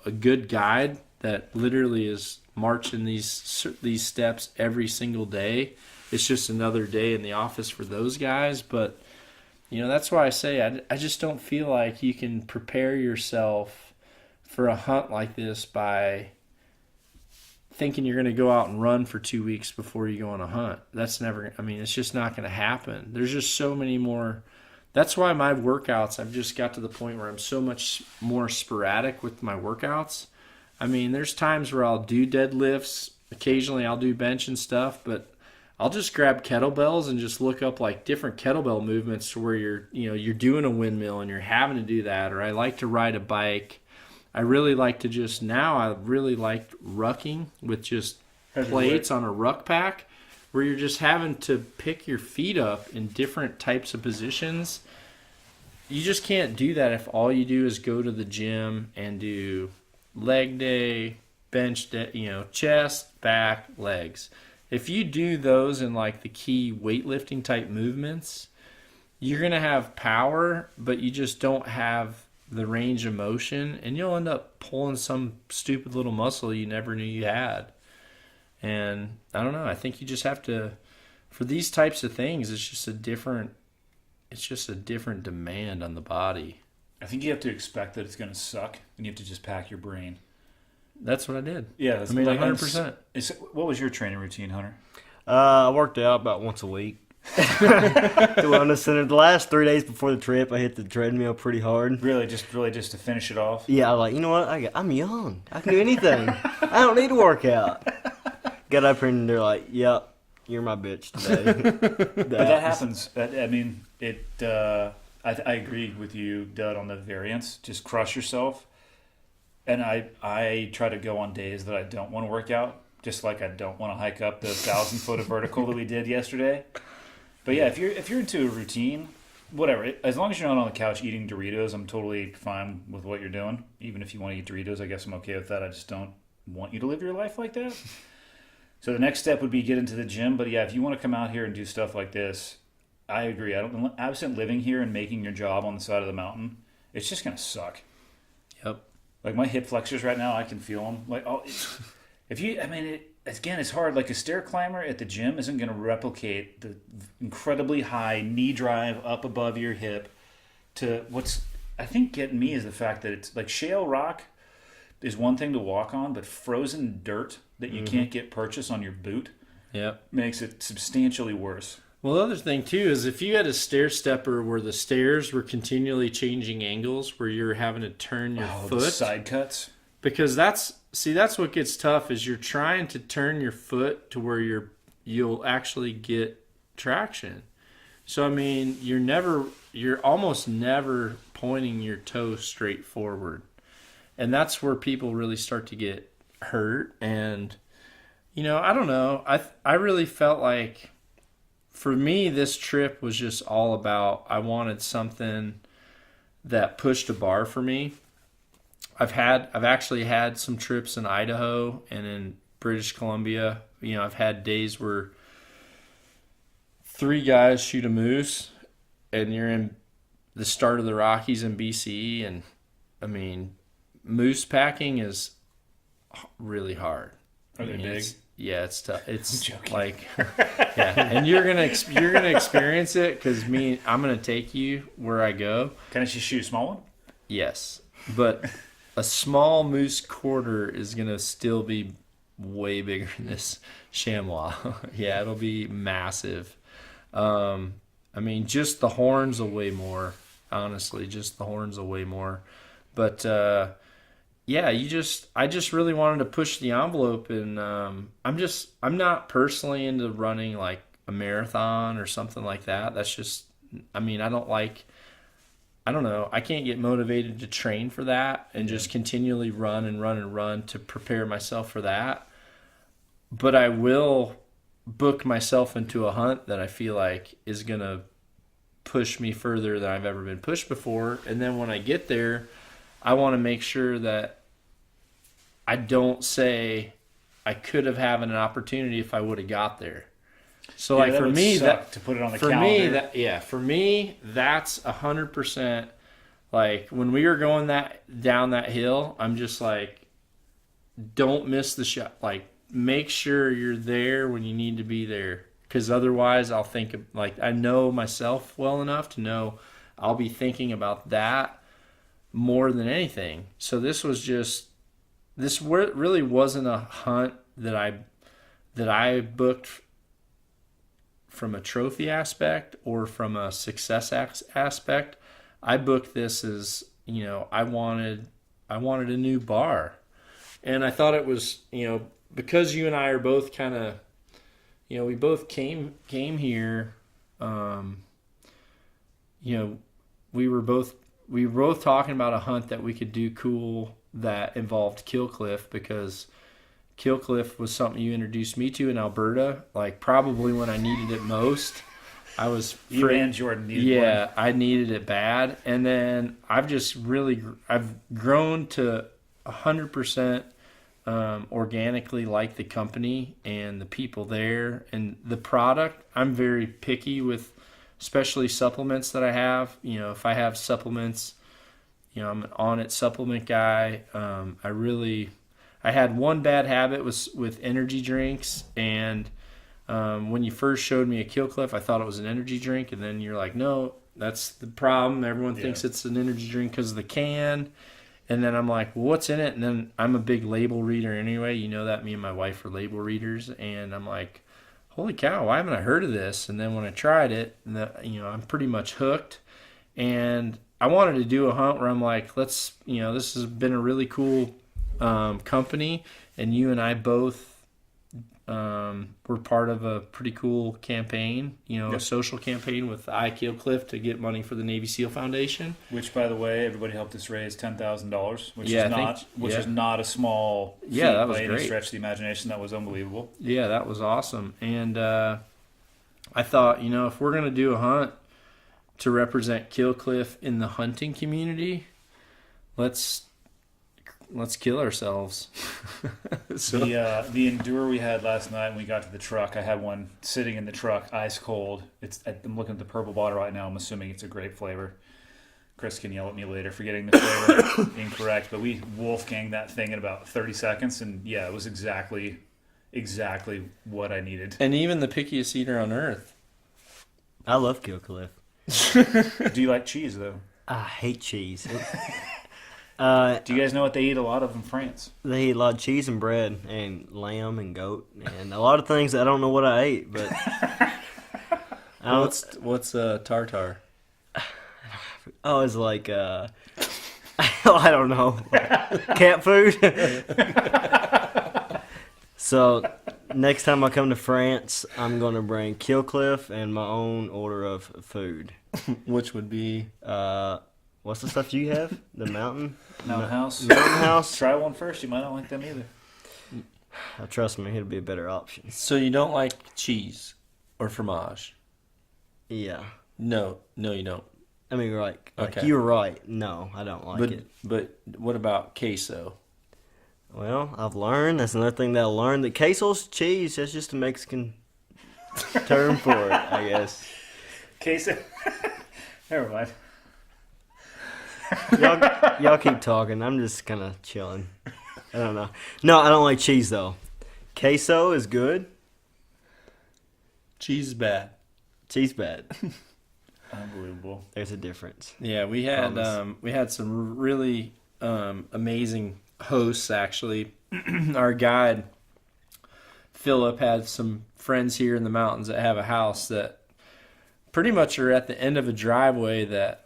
a good guide that literally is marching these steps every single day. It's just another day in the office for those guys. But, that's why I say I just don't feel like you can prepare yourself for a hunt like this by thinking you're going to go out and run for 2 weeks before you go on a hunt. That's never, I mean, it's just not going to happen. There's just so many more. That's why my workouts, I've just got to the point where I'm so much more sporadic with my workouts. I mean, there's times where I'll do deadlifts. Occasionally I'll do bench and stuff, but I'll just grab kettlebells and just look up like different kettlebell movements to where you're doing a windmill and you're having to do that. Or I like to ride a bike. I really like to I really like rucking with just plates on a ruck pack, where you're just having to pick your feet up in different types of positions. You just can't do that if all you do is go to the gym and do leg day, bench day, chest, back, legs. If you do those in like the key weightlifting type movements, you're going to have power, but you just don't have the range of motion, and you'll end up pulling some stupid little muscle you never knew you had. And I don't know, I think you just have to, for these types of things, it's just a different demand on the body. I think you have to expect that it's going to suck, and you have to just pack your brain. That's what I did. Yeah, I mean, 100%. What was your training routine, Hunter? I worked out about once a week. The wellness center. The last 3 days before the trip, I hit the treadmill pretty hard. Really, just to finish it off. Yeah, I was like, you know what? I'm young. I can do anything. I don't need to work out. Got up here and they're like, "Yep, you're my bitch today." But that happens. I agree with you, Dud, on the variance. Just crush yourself. And I try to go on days that I don't want to work out, just like I don't want to hike up the 1,000-foot of vertical that we did yesterday. But yeah, if you're into a routine, whatever. As long as you're not on the couch eating Doritos, I'm totally fine with what you're doing. Even if you want to eat Doritos, I guess I'm okay with that. I just don't want you to live your life like that. So the next step would be get into the gym. But yeah, if you want to come out here and do stuff like this, I agree. Absent living here and making your job on the side of the mountain, it's just gonna suck. Yep. Like my hip flexors right now, I can feel them. Like, it's hard. Like a stair climber at the gym isn't going to replicate the incredibly high knee drive up above your hip. To what's I think getting me is the fact that it's like shale rock is one thing to walk on, but frozen dirt that you can't get purchased on your boot, makes it substantially worse. Well, the other thing too is if you had a stair stepper where the stairs were continually changing angles, where you're having to turn your foot, the side cuts, because that's what gets tough is you're trying to turn your foot to where you'll actually get traction. So I mean, you're almost never pointing your toe straight forward, and that's where people really start to get hurt. And I don't know. I really felt like, for me, this trip was just all about, I wanted something that pushed a bar for me. I've actually had some trips in Idaho and in British Columbia. You know, I've had days where 3 guys shoot a moose, and you're in the start of the Rockies in BC, and I mean, moose packing is really hard. Are they big? Yeah, it's tough. It's joking. like, yeah, and you're gonna experience it because I'm gonna take you where I go. Can I just shoot a small one? Yes, but a small moose quarter is gonna still be way bigger than this chamois. Yeah, it'll be massive. I mean, just the horns will weigh more. Honestly, just the horns will weigh more. But yeah, I just really wanted to push the envelope, and I'm not personally into running like a marathon or something like that. That's just, I mean, I don't know. I can't get motivated to train for that and just continually run and run and run to prepare myself for that. But I will book myself into a hunt that I feel like is going to push me further than I've ever been pushed before. And then when I get there, I want to make sure that I don't say I could have had an opportunity if I would have got there. So like that for would me, suck to put it on the for calendar. for me, that's 100%. Like when we were going down that hill, I'm just like, don't miss the shot. Like make sure you're there when you need to be there, because otherwise I'll think of, like, I know myself well enough to know I'll be thinking about that more than anything. So this really wasn't a hunt that I booked from a trophy aspect or from a success aspect. I booked this as, you know, I wanted a new bar. And I thought it was, you know, because you and I are both kind of, you know, we both came here, you know, we were both talking about a hunt that we could do cool that involved Killcliff, because Killcliff was something you introduced me to in Alberta, like probably when I needed it most. I was You and Jordan needed one. I needed it bad, and then I've grown to 100% organically like the company and the people there and the product. I'm very picky with, especially supplements that I have. You know, if I have supplements, you know, I'm an On It supplement guy. I had one bad habit with energy drinks, and when you first showed me a Killcliff, I thought it was an energy drink, and then you're like, no, that's the problem. Everyone thinks it's an energy drink because of the can. And then I'm like, well, what's in it? And then I'm a big label reader anyway. You know that me and my wife are label readers. And I'm like, holy cow, why haven't I heard of this? And then when I tried it, you know, I'm pretty much hooked. And I wanted to do a hunt where I'm like, let's, you know, this has been a really cool company. And you and I both were part of a pretty cool campaign, you know, a social campaign with Killcliff to get money for the Navy SEAL Foundation. Which, by the way, everybody helped us raise $10,000, which Yeah, is not a small feat that was by any great. stretch of the imagination. That was unbelievable. Yeah, that was awesome. And I thought, you know, if we're going to do a hunt to represent Killcliff in the hunting community, let's kill ourselves. So The Endure we had last night when we got to the truck, I had one sitting in the truck, ice cold. I'm looking at the purple bottle right now. I'm assuming it's a grape flavor. Chris can yell at me later for getting the flavor incorrect, but we Wolfgang that thing in about 30 seconds, and yeah, it was exactly what I needed. and even the pickiest eater on earth. I love Killcliff. Do you like cheese though? I hate cheese. Do you guys know what they eat a lot of in France? They eat a lot of cheese and bread and lamb and goat and a lot of things I don't know what I ate, but What's tartar? oh, it's like I don't know, cat food. So next time I come to France, I'm gonna bring Killcliff and my own order of food. Which would be What's the stuff you have? The Mountain House. Mountain House. Try one first. You might not like them either. Trust me, it'll be a better option. so you don't like cheese or fromage? Yeah. No, you don't. I mean, Okay. you're right. No, I don't like it. But what about queso? Well, I've learned. That's another thing that I learned. That queso's cheese. That's just a Mexican term for it, I guess. Queso. Never mind. Y'all keep talking. I'm just kind of chilling. I don't know. No, I don't like cheese though. Queso is good. Cheese is bad. Cheese bad. Unbelievable. There's a difference. Yeah, we had some really amazing hosts actually. Our guide Philip had some friends here in the mountains that have a house that pretty much are at the end of a driveway that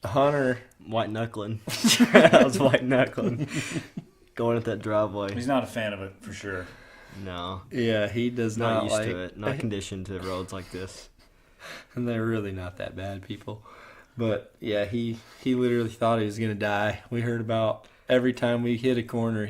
Hunter. White knuckling. I was white knuckling. Going at that driveway. He's not a fan of it for sure. No. Yeah, he does Not not used like to it. Not conditioned to roads like this. and they're really not that bad people. But yeah, he literally thought he was gonna die. We heard about every time we hit a corner,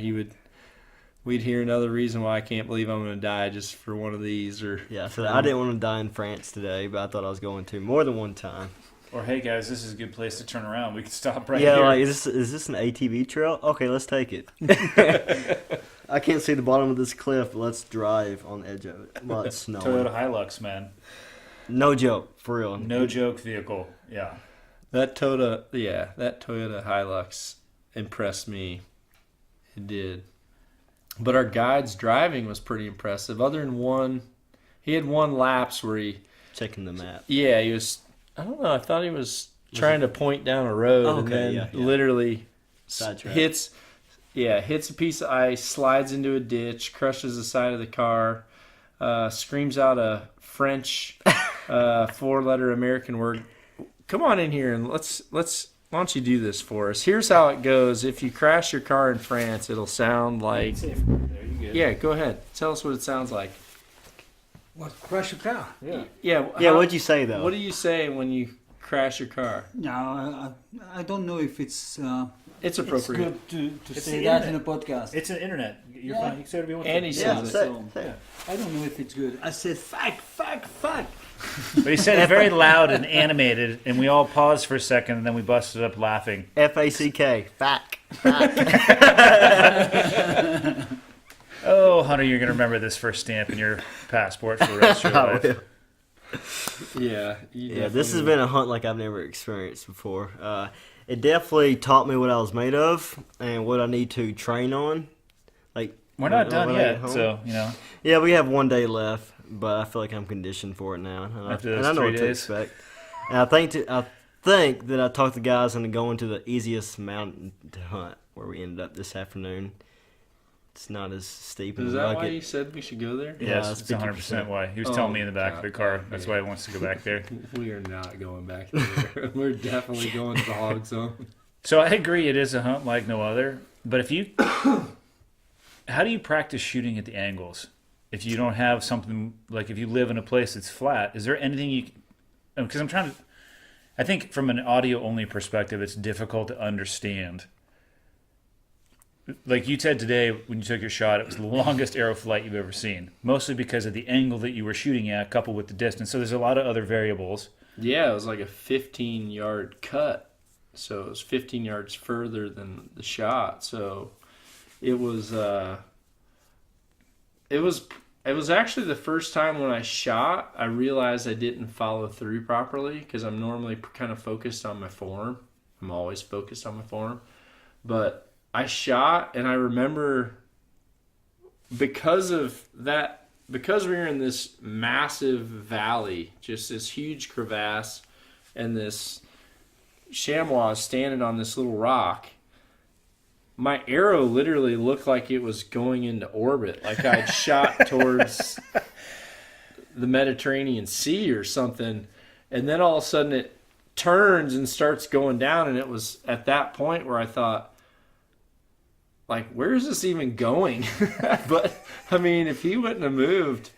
we'd hear another reason why I can't believe I'm gonna die just for one of these or Yeah, so I didn't want to die in France today, but I thought I was going to more than one time. Or hey guys, this is a good place to turn around. We can stop right Yeah, here. like is this an ATV trail? Okay, let's take it. I can't see the bottom of this cliff, but let's drive on the edge of it while it's snowing. Toyota Hilux, man. No joke, for real. No joke vehicle. Yeah. that Toyota Hilux impressed me. It did. But our guide's driving was pretty impressive. Other than he had one lapse where he Checking the map. he was. I don't know. I thought he was trying to point down a road and Okay, then yeah. literally Sidetrack. hits a piece of ice, slides into a ditch, crushes the side of the car, screams out a French 4-letter American word. Come on in here and let's. Why don't you do this for us? Here's how it goes. If you crash your car in France, it'll sound like. There you go. Yeah, go ahead. Tell us what it sounds like. What, crash a car? Yeah. Yeah. Yeah, what'd you say though? What do you say when you crash your car? No, I don't know if it's It's it's appropriate. good to It's say the that in a internet. podcast. It's an internet. You're Yeah. fine. You can say whatever you want. And he yeah, says say, it. say. I don't know if it's good. I said fuck. But he said it very loud and animated, and we all paused for a second, and then we busted up laughing. FACK. Fack. Oh, Hunter, you're going to remember this first stamp in your passport for the rest of your life. Yeah. Yeah, this has been a hunt like I've never experienced before. It definitely taught me what I was made of and what I need to train on. Like We're not when done I get yet, home. so, Yeah, we have one day left, but I feel like I'm conditioned for it now. And After and those I know 3 what to days? expect. And I think that I talked the guys into going to the easiest mountain to hunt, where we ended up this afternoon. It's not as steep and Is that why rugged. you said we should go there? Yeah, Yes, it's it's 100% why. He was telling me in the back of the car. That's why he wants to go back there. We are not going back there. We're definitely going to the hog zone. So I agree, it is a hunt like no other. But if you, how do you practice shooting at the angles? If you don't have something like if you live in a place that's flat, is there anything you? Because I'm trying to, I think from an audio only perspective, it's difficult to understand. Like you said today when you took your shot, it was the longest arrow flight you've ever seen. Mostly because of the angle that you were shooting at, coupled with the distance. So there's a lot of other variables. Yeah, it was like a 15-yard cut. So it was 15 yards further than the shot. So it was actually the first time when I shot, I realized I didn't follow through properly because I'm normally kind of focused on my form. I'm always focused on my form. But I shot, and I remember because we were in this massive valley, just this huge crevasse, and this chamois standing on this little rock, my arrow literally looked like it was going into orbit, like I'd shot towards the Mediterranean Sea or something, and then all of a sudden it turns and starts going down, and it was at that point where I thought, like, where is this even going? But, I mean, if he wouldn't have moved,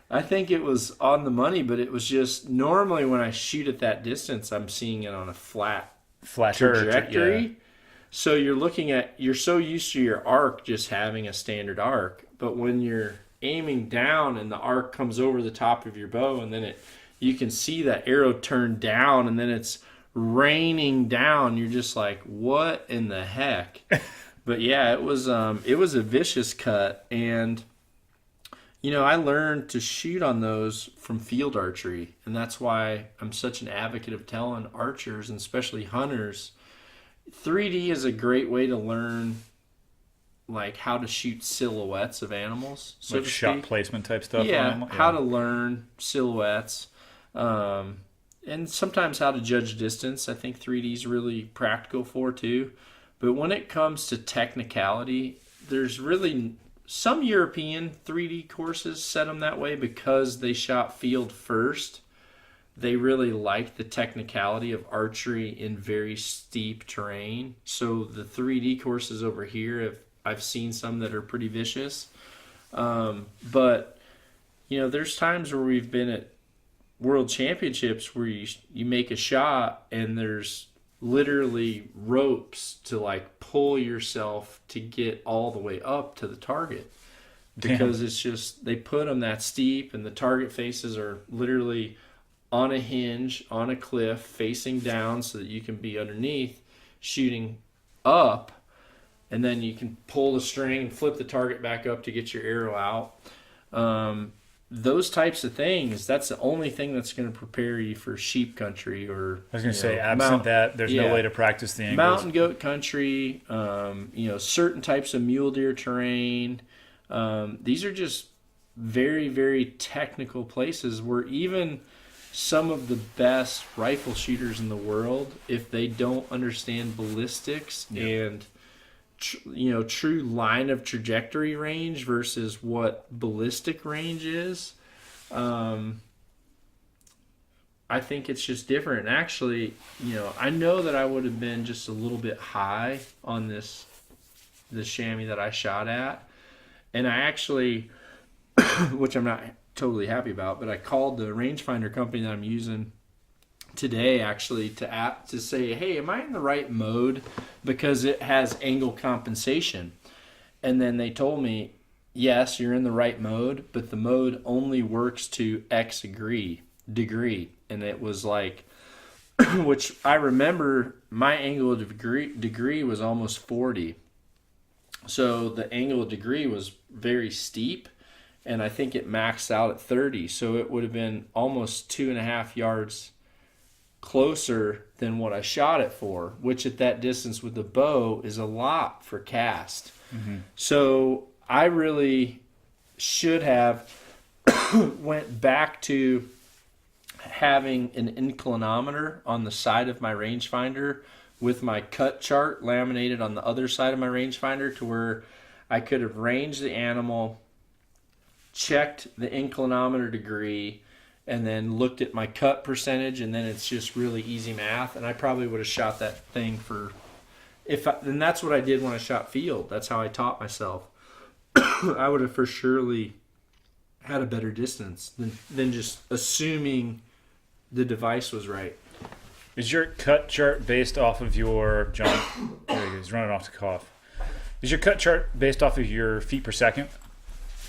I think it was on the money, but it was just normally when I shoot at that distance, I'm seeing it on a flat trajectory. Yeah. So you're so used to your arc just having a standard arc, but when you're aiming down and the arc comes over the top of your bow and then you can see that arrow turn down and then it's raining down. You're just like, what in the heck? But yeah, it was a vicious cut, and I learned to shoot on those from field archery, and that's why I'm such an advocate of telling archers, and especially hunters, 3D is a great way to learn like how to shoot silhouettes of animals, so Like to shot speak. placement type stuff. Yeah, on them? how to learn silhouettes, and sometimes how to judge distance. I think 3D is really practical for too. But when it comes to technicality, there's really some European 3D courses set them that way because they shot field first. They really like the technicality of archery in very steep terrain. So the 3D courses over here, I've seen some that are pretty vicious. But there's times where we've been at world championships where you make a shot and there's literally ropes to like pull yourself to get all the way up to the target, because it's just they put them that steep and the target faces are literally on a hinge on a cliff facing down so that you can be underneath shooting up, and then you can pull the string and flip the target back up to get your arrow out. Those types of things, that's the only thing that's going to prepare you for sheep country, or I was going to say, absent that, there's no way to practice the angles. mountain goat country, certain types of mule deer terrain. These are just very, very technical places where even some of the best rifle shooters in the world, if they don't understand ballistics and true line of trajectory range versus what ballistic range is, I think it's just different. And actually, I know that I would have been just a little bit high on the chamois that I shot at, and I actually, which I'm not totally happy about, but I called the rangefinder company that I'm using today actually to say, hey, am I in the right mode, because it has angle compensation. And then they told me, yes, you're in the right mode, but the mode only works to X degree. And it was like, which I remember my angle of degree was almost 40. So the angle of degree was very steep, and I think it maxed out at 30. So it would have been almost 2.5 yards closer than what I shot it for, which at that distance with the bow is a lot for cast. Mm-hmm. So I really should have went back to having an inclinometer on the side of my rangefinder with my cut chart laminated on the other side of my rangefinder, to where I could have ranged the animal, checked the inclinometer degree, and then looked at my cut percentage, and then it's just really easy math. And I probably would have shot that thing for, and that's what I did when I shot field. That's how I taught myself. I would have for surely had a better distance than just assuming the device was right. Is your cut chart based off of your, John, there he is, running off to cough. Is your cut chart based off of your feet per second?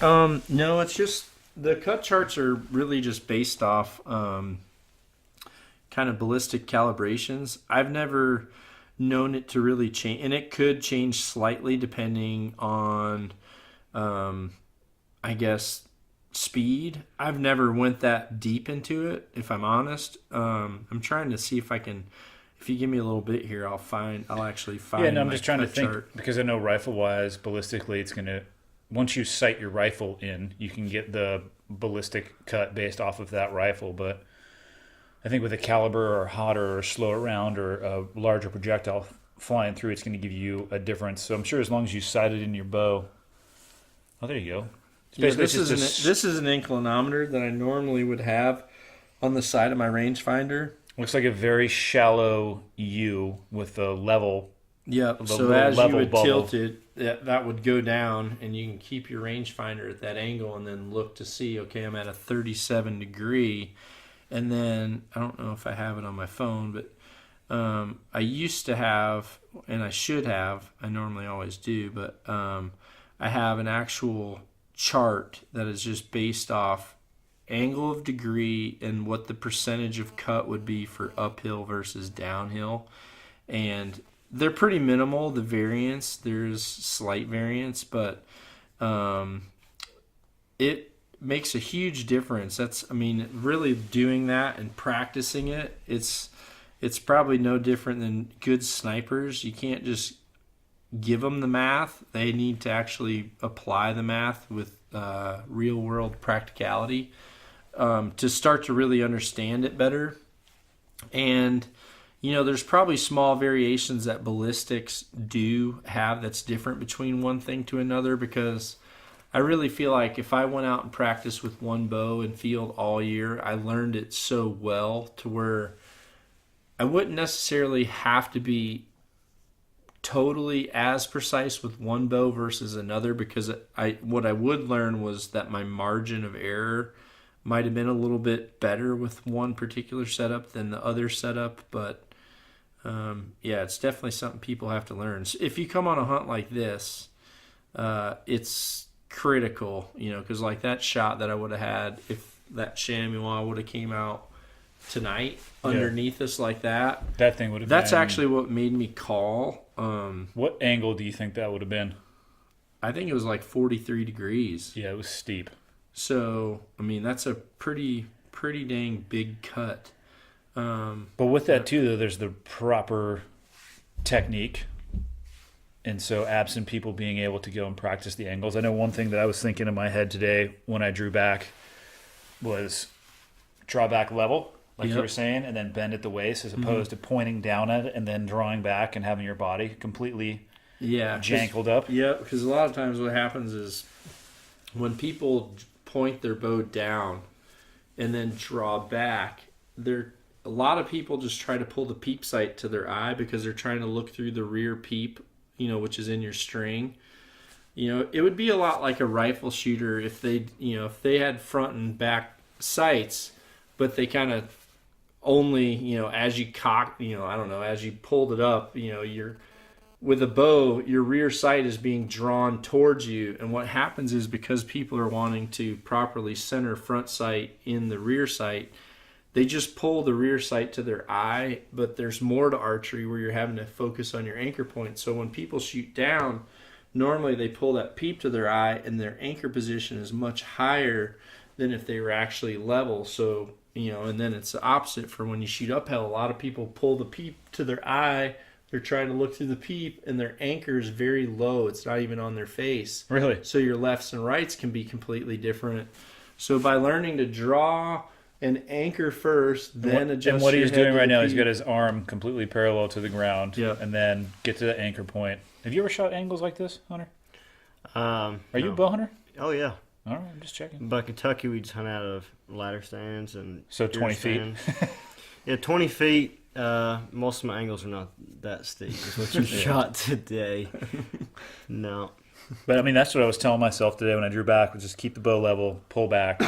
No, it's just, the cut charts are really just based off kind of ballistic calibrations. I've never known it to really change, and it could change slightly depending on, I guess, speed. I've never went that deep into it, if I'm honest. I'm trying to see if I can, if you give me a little bit here, I'll actually find. Yeah, no, I'm my just trying to cut think, chart. because I know rifle-wise, ballistically, it's going to, once you sight your rifle in, you can get the ballistic cut based off of that rifle. But I think with a caliber or hotter or slower round or a larger projectile flying through, it's going to give you a difference. So I'm sure as long as you sight it in your bow. Oh, there you go. Yeah, this is an inclinometer that I normally would have on the side of my rangefinder. Looks like a very shallow U with a level. Yep. The So little as you level would bubble. tilt it, that would go down, and you can keep your rangefinder at that angle, and then look to see, okay, I'm at a 37 degree, and then I don't know if I have it on my phone, but I used to have, and I should have, I normally always do, but I have an actual chart that is just based off angle of degree and what the percentage of cut would be for uphill versus downhill. And they're pretty minimal, the variance. There's slight variance, but it makes a huge difference. Really doing that and practicing it, it's probably no different than good snipers. You can't just give them the math. They need to actually apply the math with real world practicality to start to really understand it better. And there's probably small variations that ballistics do have that's different between one thing to another, because I really feel like if I went out and practiced with one bow in field all year, I learned it so well to where I wouldn't necessarily have to be totally as precise with one bow versus another, because what I would learn was that my margin of error might have been a little bit better with one particular setup than the other setup. But it's definitely something people have to learn. So if you come on a hunt like this, it's critical, because like that shot that I would have had if that chamois would have came out tonight underneath us like that, That thing would have that's been... actually what made me call. What angle do you think that would have been? I think it was like 43 degrees. Yeah, it was steep. So, that's a pretty dang big cut. But with that too, though, there's the proper technique. And so absent people being able to go and practice the angles. I know one thing that I was thinking in my head today when I drew back was draw back level, like you were saying, and then bend at the waist, as opposed to pointing down at it and then drawing back and having your body completely jankled up. Yeah, because a lot of times what happens is when people point their bow down and then draw back, a lot of people just try to pull the peep sight to their eye because they're trying to look through the rear peep, which is in your string. It would be a lot like a rifle shooter if they had front and back sights, but they kind of only, as you cock, as you pulled it up, you're with a bow, your rear sight is being drawn towards you. And what happens is, because people are wanting to properly center front sight in the rear sight, they just pull the rear sight to their eye. But there's more to archery where you're having to focus on your anchor point. So when people shoot down, normally they pull that peep to their eye, and their anchor position is much higher than if they were actually level. So, and then it's the opposite for when you shoot uphill. A lot of people pull the peep to their eye. They're trying to look through the peep, and their anchor is very low. It's not even on their face. Really? So your lefts and rights can be completely different. So by learning to draw and anchor first, then adjust. And what your he's head doing to right the now, he's peep. got his arm completely parallel to the ground, Yep. and then get to the anchor point. Have you ever shot angles like this, Hunter? Are you a No. bow hunter? Oh yeah. All right, I'm just checking. By Kentucky, we just hunt out of ladder stands and So deer 20 feet. stands. Yeah, 20 feet. Most of my angles are not that steep. Is what you shot today. No. But that's what I was telling myself today when I drew back, was just keep the bow level, pull back,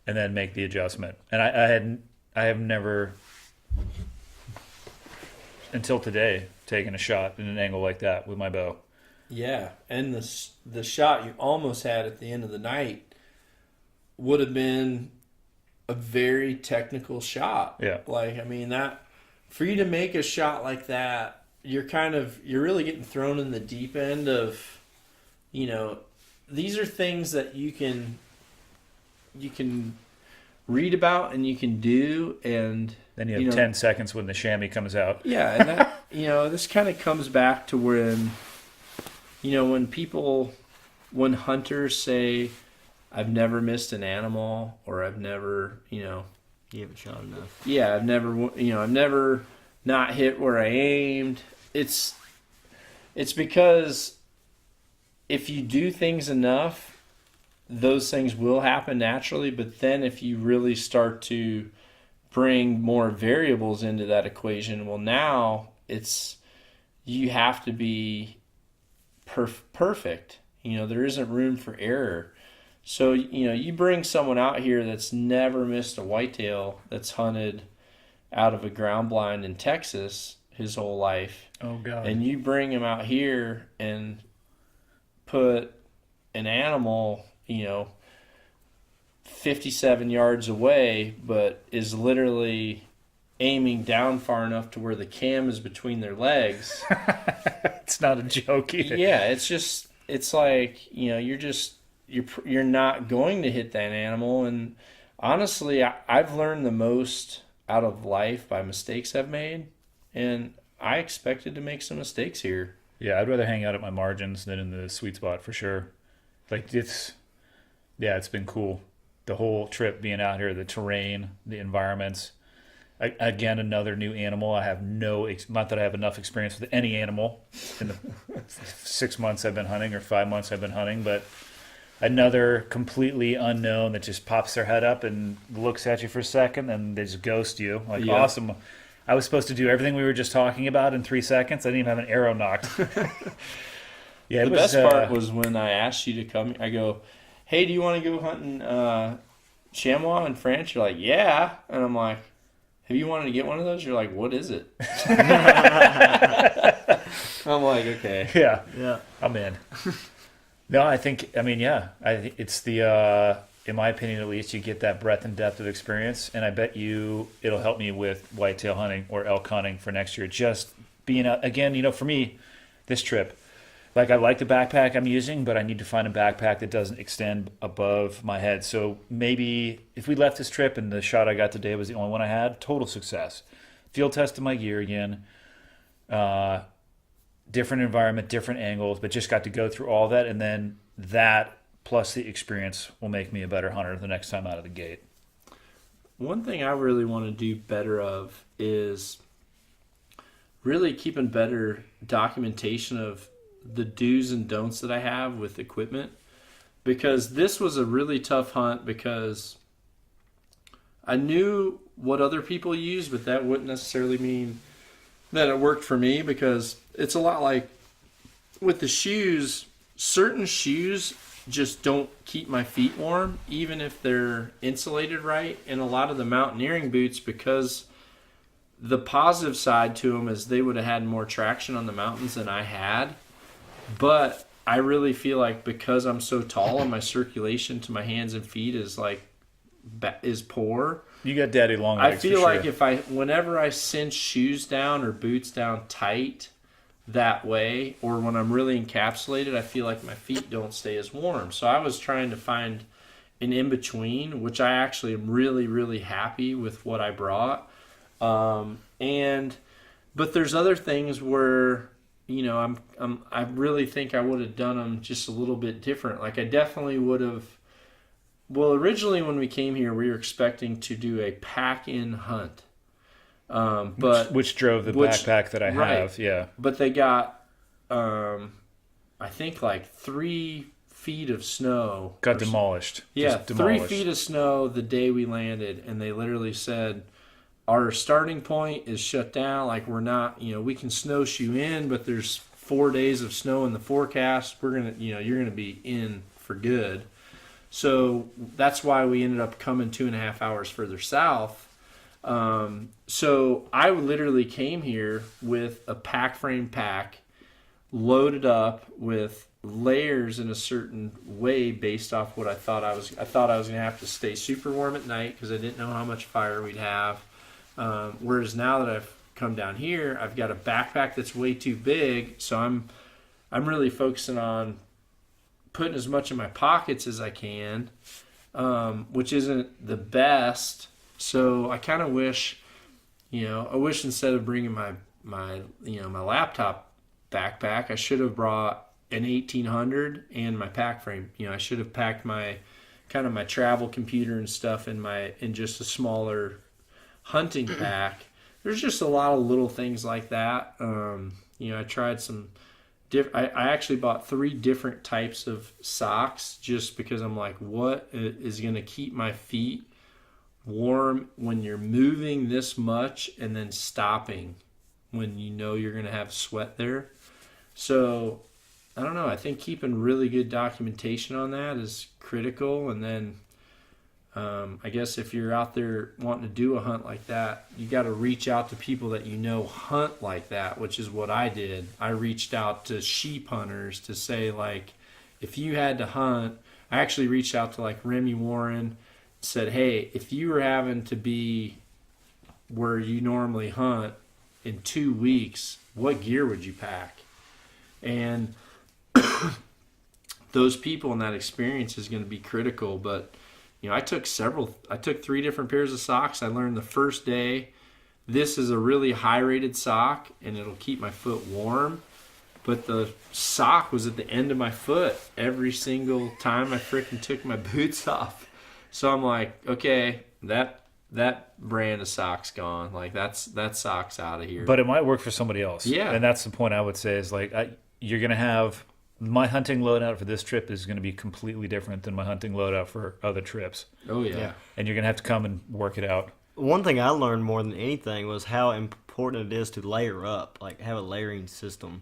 and then make the adjustment. And I have never, until today, taken a shot in an angle like that with my bow. Yeah, and the shot you almost had at the end of the night would have been a very technical shot. Yeah. That for you to make a shot like that, you're really getting thrown in the deep end of, these are things that you can read about and you can do, and Then you have 10 seconds when the chamois comes out. yeah, and that this kind of comes back to when when hunters say, I've never missed an animal, or I've never, You haven't shot enough. yeah, I've never not hit where I aimed. It's because if you do things enough, those things will happen naturally. But then if you really start to bring more variables into that equation, well, now you have to be perfect. There isn't room for error. So, you bring someone out here that's never missed a whitetail, that's hunted out of a ground blind in Texas his whole life, Oh, God. and you bring him out here and put an animal, 57 yards away, but is literally aiming down far enough to where the cam is between their legs. It's not a joke either. Yeah, it's like, you're not going to hit that animal. And honestly, I've learned the most out of life by mistakes I've made, and I expected to make some mistakes here. Yeah, I'd rather hang out at my margins than in the sweet spot for sure. Like it's been cool. The whole trip being out here, the terrain, the environments. Again, another new animal. I have not that I have enough experience with any animal in the 6 months I've been hunting or 5 months I've been hunting, but another completely unknown that just pops their head up and looks at you for a second and they just ghost you. Like, Yeah. Awesome. I was supposed to do everything we were just talking about in 3 seconds. I didn't even have an arrow knocked. Yeah, The best part was when I asked you to come. I go, "Hey, do you want to go hunting chamois in France?" You're like, "Yeah," and I'm like, "Have you wanted to get one of those?" You're like, "What is it?" I'm like, "Okay." Yeah, Yeah. I'm in. No, I think it's the in my opinion at least, you get that breadth and depth of experience, and I bet you it'll help me with whitetail hunting or elk hunting for next year. Just being out again, for me, this trip, like I like the backpack I'm using, but I need to find a backpack that doesn't extend above my head. So maybe if we left this trip and the shot I got today was the only one I had, total success. Field tested my gear again. Different environment, different angles, but just got to go through all that, and then that plus the experience will make me a better hunter the next time out of the gate. One thing I really want to do better of is really keeping better documentation of the do's and don'ts that I have with equipment, because this was a really tough hunt because I knew what other people use, but that wouldn't necessarily mean that it worked for me, because it's a lot like with the shoes. Certain shoes just don't keep my feet warm, even if they're insulated right. And a lot of the mountaineering boots, because the positive side to them is they would have had more traction on the mountains than I had. But I really feel like because I'm so tall and my circulation to my hands and feet is poor, You got daddy long I legs. feel for like sure. whenever I cinch shoes down or boots down tight that way, or when I'm really encapsulated, I feel like my feet don't stay as warm. So I was trying to find an in-between, which I actually am really, really happy with what I brought. But there's other things where, I really think I would have done them just a little bit different. Like I definitely would have. Well, originally when we came here, we were expecting to do a pack-in hunt, but which drove the backpack that I right. have. Yeah, but they got, I think like 3 feet of snow. got demolished. Yeah, Just demolished. 3 feet of snow the day we landed, and they literally said, our starting point is shut down. Like we're not, we can snowshoe in, but there's 4 days of snow in the forecast. We're gonna, you're gonna be in for good. So that's why we ended up coming 2.5 hours further south. So I literally came here with a pack frame pack loaded up with layers in a certain way based off what I thought I was going to have to stay super warm at night because I didn't know how much fire we'd have. Whereas now that I've come down here, I've got a backpack that's way too big. So I'm really focusing on putting as much in my pockets as I can, which isn't the best. So I kind of wish, instead of bringing my laptop backpack, I should have brought an 1800 and my pack frame. I should have packed my travel computer and stuff in just a smaller hunting pack. There's just a lot of little things like that. I tried some. I actually bought 3 different types of socks just because I'm like, what is going to keep my feet warm when you're moving this much and then stopping when you're going to have sweat there. So I don't know. I think keeping really good documentation on that is critical. And then I guess if you're out there wanting to do a hunt like that, you got to reach out to people that hunt like that, which is what I did. I reached out to sheep hunters to say, like, if you had to hunt, I actually reached out to like Remy Warren said, hey, if you were having to be where you normally hunt in 2 weeks, what gear would you pack? And those people and that experience is going to be critical. But I took 3 different pairs of socks. I learned the first day, this is a really high rated sock and it'll keep my foot warm. But the sock was at the end of my foot every single time I freaking took my boots off. So I'm like, okay, that brand of sock's gone. Like that sock's out of here. But it might work for somebody else. Yeah. And that's the point I would say is like, you're going to have, my hunting loadout for this trip is going to be completely different than my hunting loadout for other trips. Oh, yeah. Yeah. And you're going to have to come and work it out. One thing I learned more than anything was how important it is to layer up, like have a layering system.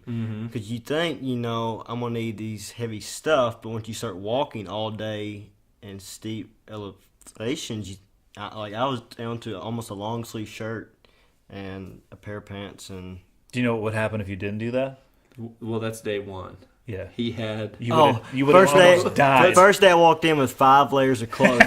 Because you think, I'm going to need these heavy stuff, but once you start walking all day in steep elevations, I was down to almost a long sleeve shirt and a pair of pants. And Do you know what would happen if you didn't do that? Well, that's day one. Yeah. He had... You would have almost died. First day I walked in with 5 layers of clothes.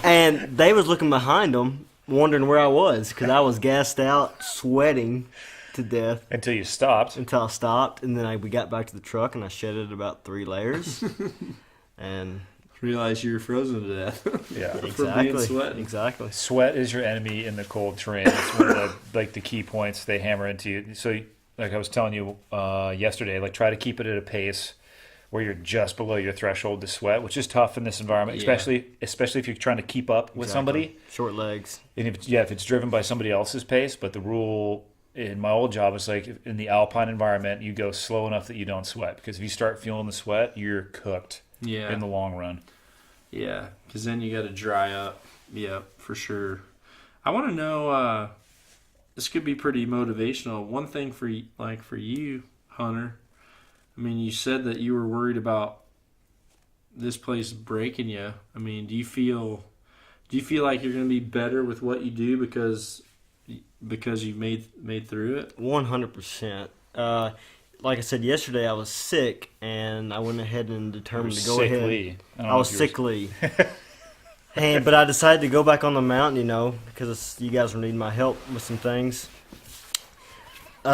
And they was looking behind them, wondering where I was, because I was gassed out, sweating to death. Until you stopped. Until I stopped, and then we got back to the truck, and I shedded about 3 layers. And realized you were frozen to death. Yeah. Exactly. Sweat is your enemy in the cold terrain. It's one of the key points they hammer into you. So, like I was telling you yesterday, try to keep it at a pace where you're just below your threshold to sweat, which is tough in this environment, especially if you're trying to keep up with somebody. Short legs. And if it's driven by somebody else's pace. But the rule in my old job is in the alpine environment, you go slow enough that you don't sweat, because if you start feeling the sweat, you're cooked. Yeah. In the long run. Yeah, because then you got to dry up. Yeah, for sure. I want to know. This could be pretty motivational. One thing for you, Hunter. I mean, you said that you were worried about this place breaking you. I mean, do you feel like you're going to be better with what you do because you made through it? 100%. Like I said yesterday, I was sick, and I went ahead and determined to go ahead. I was sickly. But I decided to go back on the mountain, because you guys were needing my help with some things. You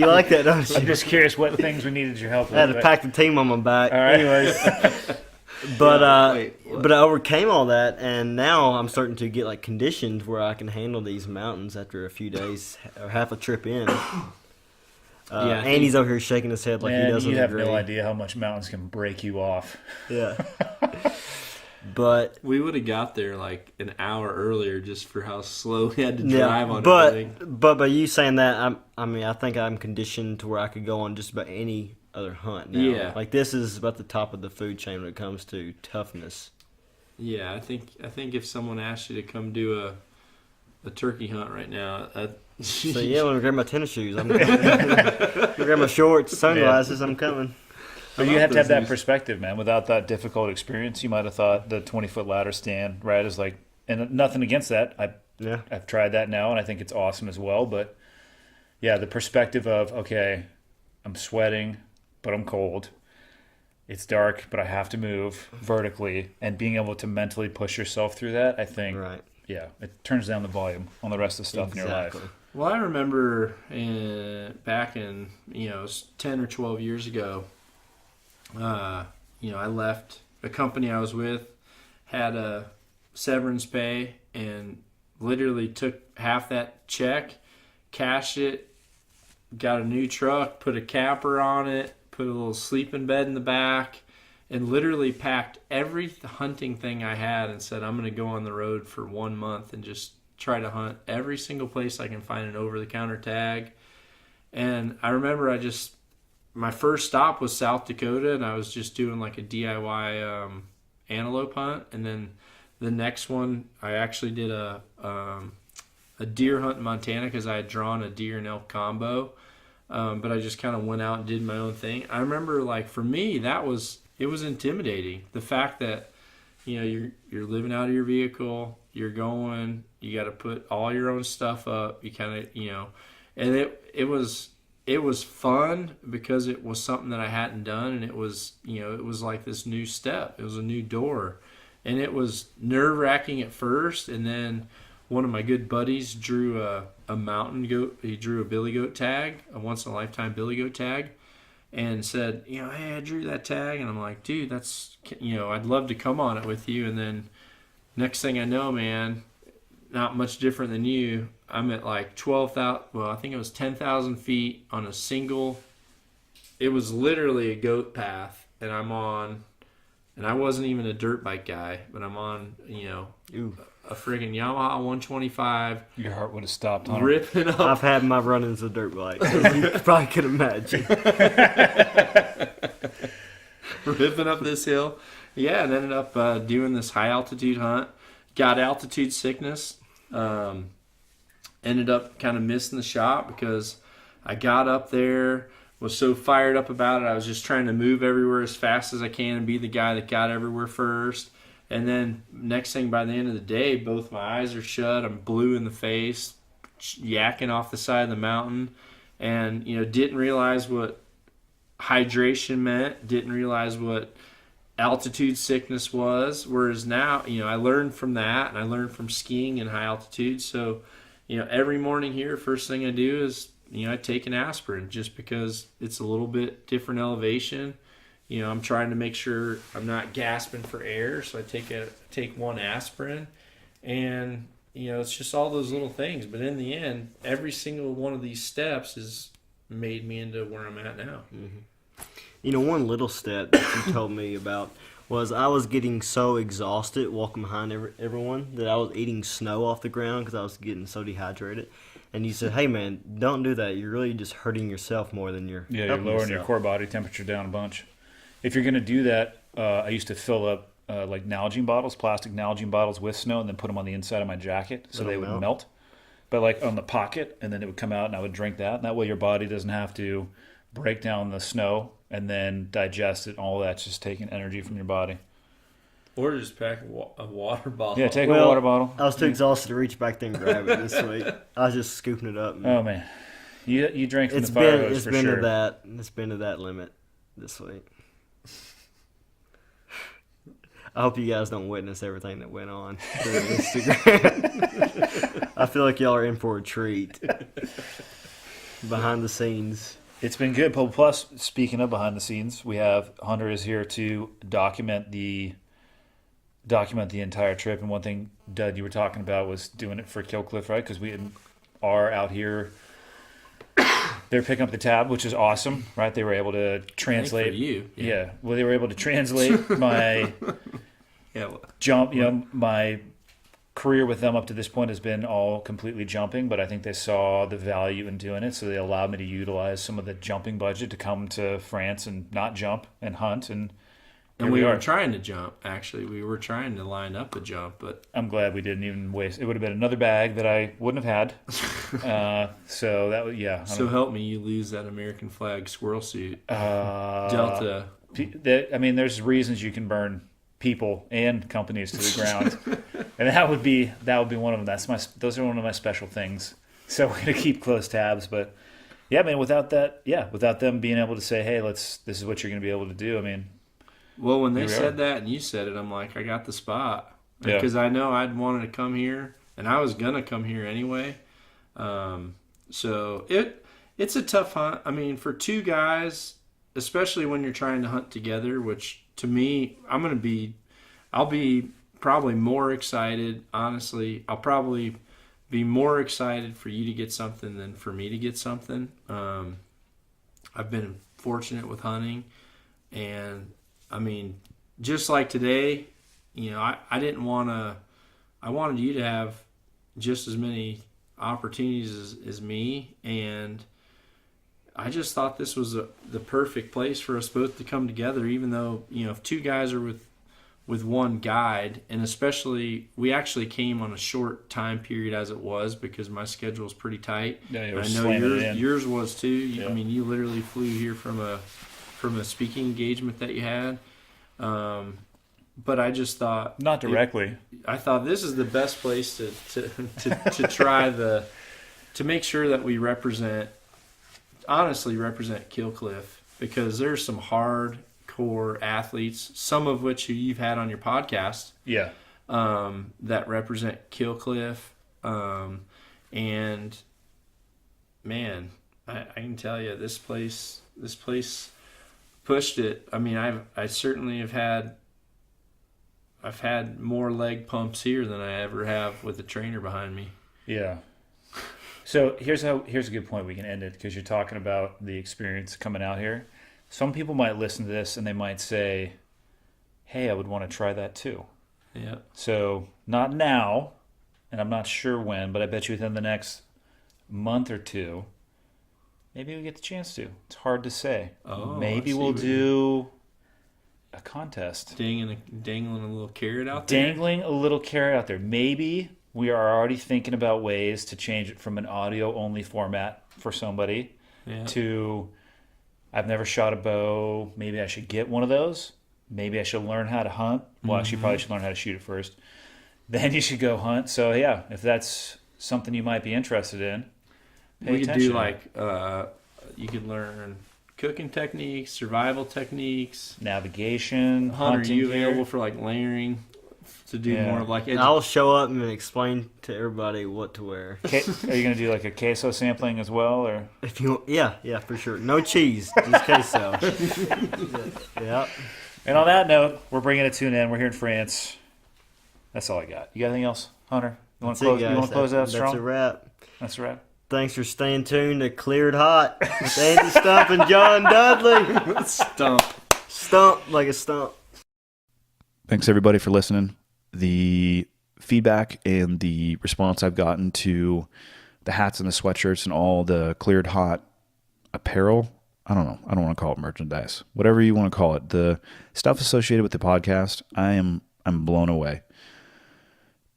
like that, don't you? I'm just curious what things we needed your help with. I had to pack the team on my back. All right. Anyways. But but I overcame all that, and now I'm starting to get conditioned where I can handle these mountains after a few days or half a trip in. Andy's over here shaking his head like he doesn't you have agree. no idea how much mountains can break you off. Yeah. But we would have got there an hour earlier just for how slow we had to drive on everything. But by you saying that, I think I'm conditioned to where I could go on just about any other hunt now. Yeah. This is about the top of the food chain when it comes to toughness. Yeah, I think if someone asked you to come do a turkey hunt right now, So yeah, I'm gonna grab my tennis shoes. I'm gonna grab my shorts, sunglasses. I'm coming. But you have to have that perspective, man. Without that difficult experience, you might have thought the 20-foot ladder stand, right, is and nothing against that. I've tried that now, and I think it's awesome as well. But yeah, the perspective of, okay, I'm sweating, but I'm cold. It's dark, but I have to move vertically, and being able to mentally push yourself through that, I think, yeah, it turns down the volume on the rest of the stuff in your life. Well, I remember back in 10 or 12 years ago, I left a company I was with, had a severance pay, and literally took half that check, cashed it, got a new truck, put a capper on it, put a little sleeping bed in the back, and literally packed every hunting thing I had and said, I'm going to go on the road for 1 month and just try to hunt every single place I can find an over-the-counter tag. And I remember my first stop was South Dakota, and I was just doing a DIY antelope hunt. And then the next one, I actually did a deer hunt in Montana because I had drawn a deer and elk combo. But I just kind of went out and did my own thing. I remember, for me, it was intimidating. The fact that, you're living out of your vehicle, you're going, you got to put all your own stuff up. You kind of, and it was it was fun because it was something that I hadn't done, and it was, it was like this new step. It was a new door, and it was nerve-wracking at first, and then one of my good buddies drew a mountain goat. He drew a billy goat tag, a once-in-a-lifetime billy goat tag, and said, hey, I drew that tag. And I'm like, dude, that's, I'd love to come on it with you. And then next thing I know, man, not much different than you, I'm at like 12,000, well, I think it was 10,000 feet on a single, it was literally a goat path. And I'm on, and I wasn't even a dirt bike guy, but I'm on, a friggin' Yamaha 125. Your heart would have stopped, Hunter. Ripping up. I've had my run-ins with dirt bikes, as you probably can imagine. Ripping up this hill. Yeah, and ended up doing this high altitude hunt. Got altitude sickness. Ended up kind of missing the shot because I got up there, was so fired up about it. I was just trying to move everywhere as fast as I can and be the guy that got everywhere first. And then next thing, by the end of the day, both my eyes are shut. I'm blue in the face, yakking off the side of the mountain, and didn't realize what hydration meant. Didn't realize what altitude sickness was. Whereas now, I learned from that, and I learned from skiing in high altitude. So, every morning here, first thing I do is I take an aspirin just because it's a little bit different elevation. I'm trying to make sure I'm not gasping for air, so I take one aspirin, and it's just all those little things. But in the end, every single one of these steps has made me into where I'm at now. Mm-hmm. One little step that you told me about was I was getting so exhausted walking behind everyone that I was eating snow off the ground because I was getting so dehydrated. And you said, "Hey man, don't do that. You're really just hurting yourself more than you're you're helping lowering your yourself." core body temperature down a bunch. If you're going to do that, I used to fill up like Nalgene bottles, plastic Nalgene bottles with snow, and then put them on the inside of my jacket so they would melt. But like on the pocket, and then it would come out, and I would drink that. And that way your body doesn't have to break down the snow and then digest it. All that's just taking energy from your body. Or just pack a water bottle. Yeah, take a water bottle. I was too exhausted to reach back there and grab it this week. I was just scooping it up. Oh man, you drank from It's the fire hose it's for been sure. to that. It's been to that limit this week. I hope you guys don't witness everything that went on through Instagram. I feel like y'all are in for a treat. Behind the scenes. It's been good. Plus, speaking of behind the scenes, we have Hunter is here to document the entire trip. And one thing, Dud, you were talking about was doing it for Killcliff, right? Because we are out here. They're picking up the tab, which is awesome, right? They were able to translate. For you. Yeah. Well, they were able to translate my jump. My career with them up to this point has been all completely jumping, but I think they saw the value in doing it, so they allowed me to utilize some of the jumping budget to come to France and not jump and hunt. And we were trying to jump, actually. We were trying to line up a jump, but I'm glad we didn't even waste. It would have been another bag that I wouldn't have had. So that was, yeah. So help me, you lose that American flag squirrel suit. Delta. There's reasons you can burn people and companies to the ground, and that would be one of them. Those are one of my special things. So we're gonna keep close tabs, but yeah, man. Without them being able to say, hey, this is what you're gonna be able to do. I mean. Well, when they said that and you said it, I'm like, I got the spot. Because I know I'd wanted to come here, and I was going to come here anyway. So it's a tough hunt. I mean, for two guys, especially when you're trying to hunt together, which to me, I'll be probably more excited, honestly. I'll probably be more excited for you to get something than for me to get something. I've been fortunate with hunting, and I mean, just like today, I didn't want to. I wanted you to have just as many opportunities as me, and I just thought this was the perfect place for us both to come together. Even though if two guys are with one guide, and especially we actually came on a short time period as it was because my schedule is pretty tight. Yeah, I know yours was too. Yeah. I mean, you literally flew here from a speaking engagement that you had. But I just thought not directly. I thought this is the best place to try to make sure that we represent honestly represent Killcliff, because there's some hardcore athletes, some of which you've had on your podcast, Yeah. that represent Killcliff. And man, I can tell you, this place pushed it. I mean, I certainly I've had more leg pumps here than I ever have with a trainer behind me. Yeah. So here's a good point we can end it, because you're talking about the experience coming out here. Some people might listen to this and they might say, hey, I would want to try that too. Yeah. So not now, and I'm not sure when, but I bet you within the next month or two, maybe we get the chance to. It's hard to say. Oh, Maybe I see we'll what do a contest. Dangling a little carrot out there. Dangling a little carrot out there. Maybe we are already thinking about ways to change it from an audio-only format for somebody to, I've never shot a bow. Maybe I should get one of those. Maybe I should learn how to hunt. Well, actually, probably should learn how to shoot it first. Then you should go hunt. So, yeah, if that's something you might be interested in, We could do attention. you could learn cooking techniques, survival techniques. Navigation, Hunter, are hunting you gear. available for like layering to do Yeah. more of like I'll show up and explain to everybody what to wear. Are you going to do like a queso sampling as well, or? If you, yeah, for sure. No cheese, just queso. Yeah. And on that note, we're bringing it to an end. We're here in France. That's all I got. You got anything else, Hunter? You want That's to it, close? guys. You want to close out strong? That's a wrap. That's a wrap. Thanks for staying tuned to Cleared Hot with Andy Stump and John Dudley. stump. Stump like a stump. Thanks everybody for listening. The feedback and the response I've gotten to the hats and the sweatshirts and all the Cleared Hot apparel, I don't know. I don't want to call it merchandise. Whatever you want to call it. The stuff associated with the podcast, I'm blown away.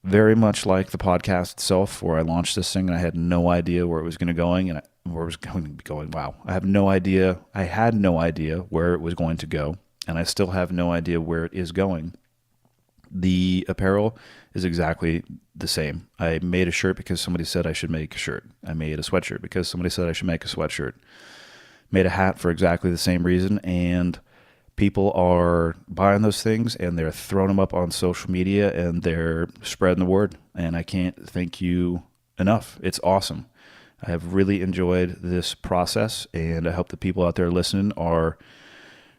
Very much like the podcast itself, where I launched this thing and I had no idea where it was going to going and where it was going to be going. Wow. I have no idea. I had no idea where it was going to go, and I still have no idea where it is going. The apparel is exactly the same. I made a shirt because somebody said I should make a shirt. I made a sweatshirt because somebody said I should make a sweatshirt. Made a hat for exactly the same reason, and people are buying those things and they're throwing them up on social media and they're spreading the word. And I can't thank you enough. It's awesome. I have really enjoyed this process, and I hope the people out there listening are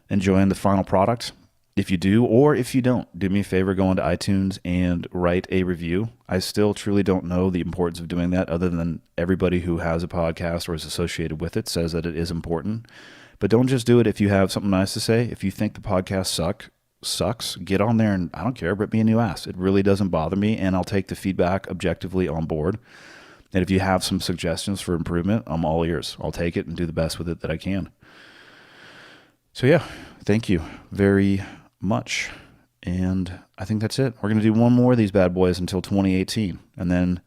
enjoying the final product. If you do, or if you don't, do me a favor, go onto iTunes and write a review. I still truly don't know the importance of doing that, other than everybody who has a podcast or is associated with it says that it is important. But don't just do it if you have something nice to say. If you think the podcast sucks, get on there and, I don't care, rip me a new ass. It really doesn't bother me, and I'll take the feedback objectively on board. And if you have some suggestions for improvement, I'm all ears. I'll take it and do the best with it that I can. So yeah, thank you very much. And I think that's it. We're going to do one more of these bad boys until 2018. And then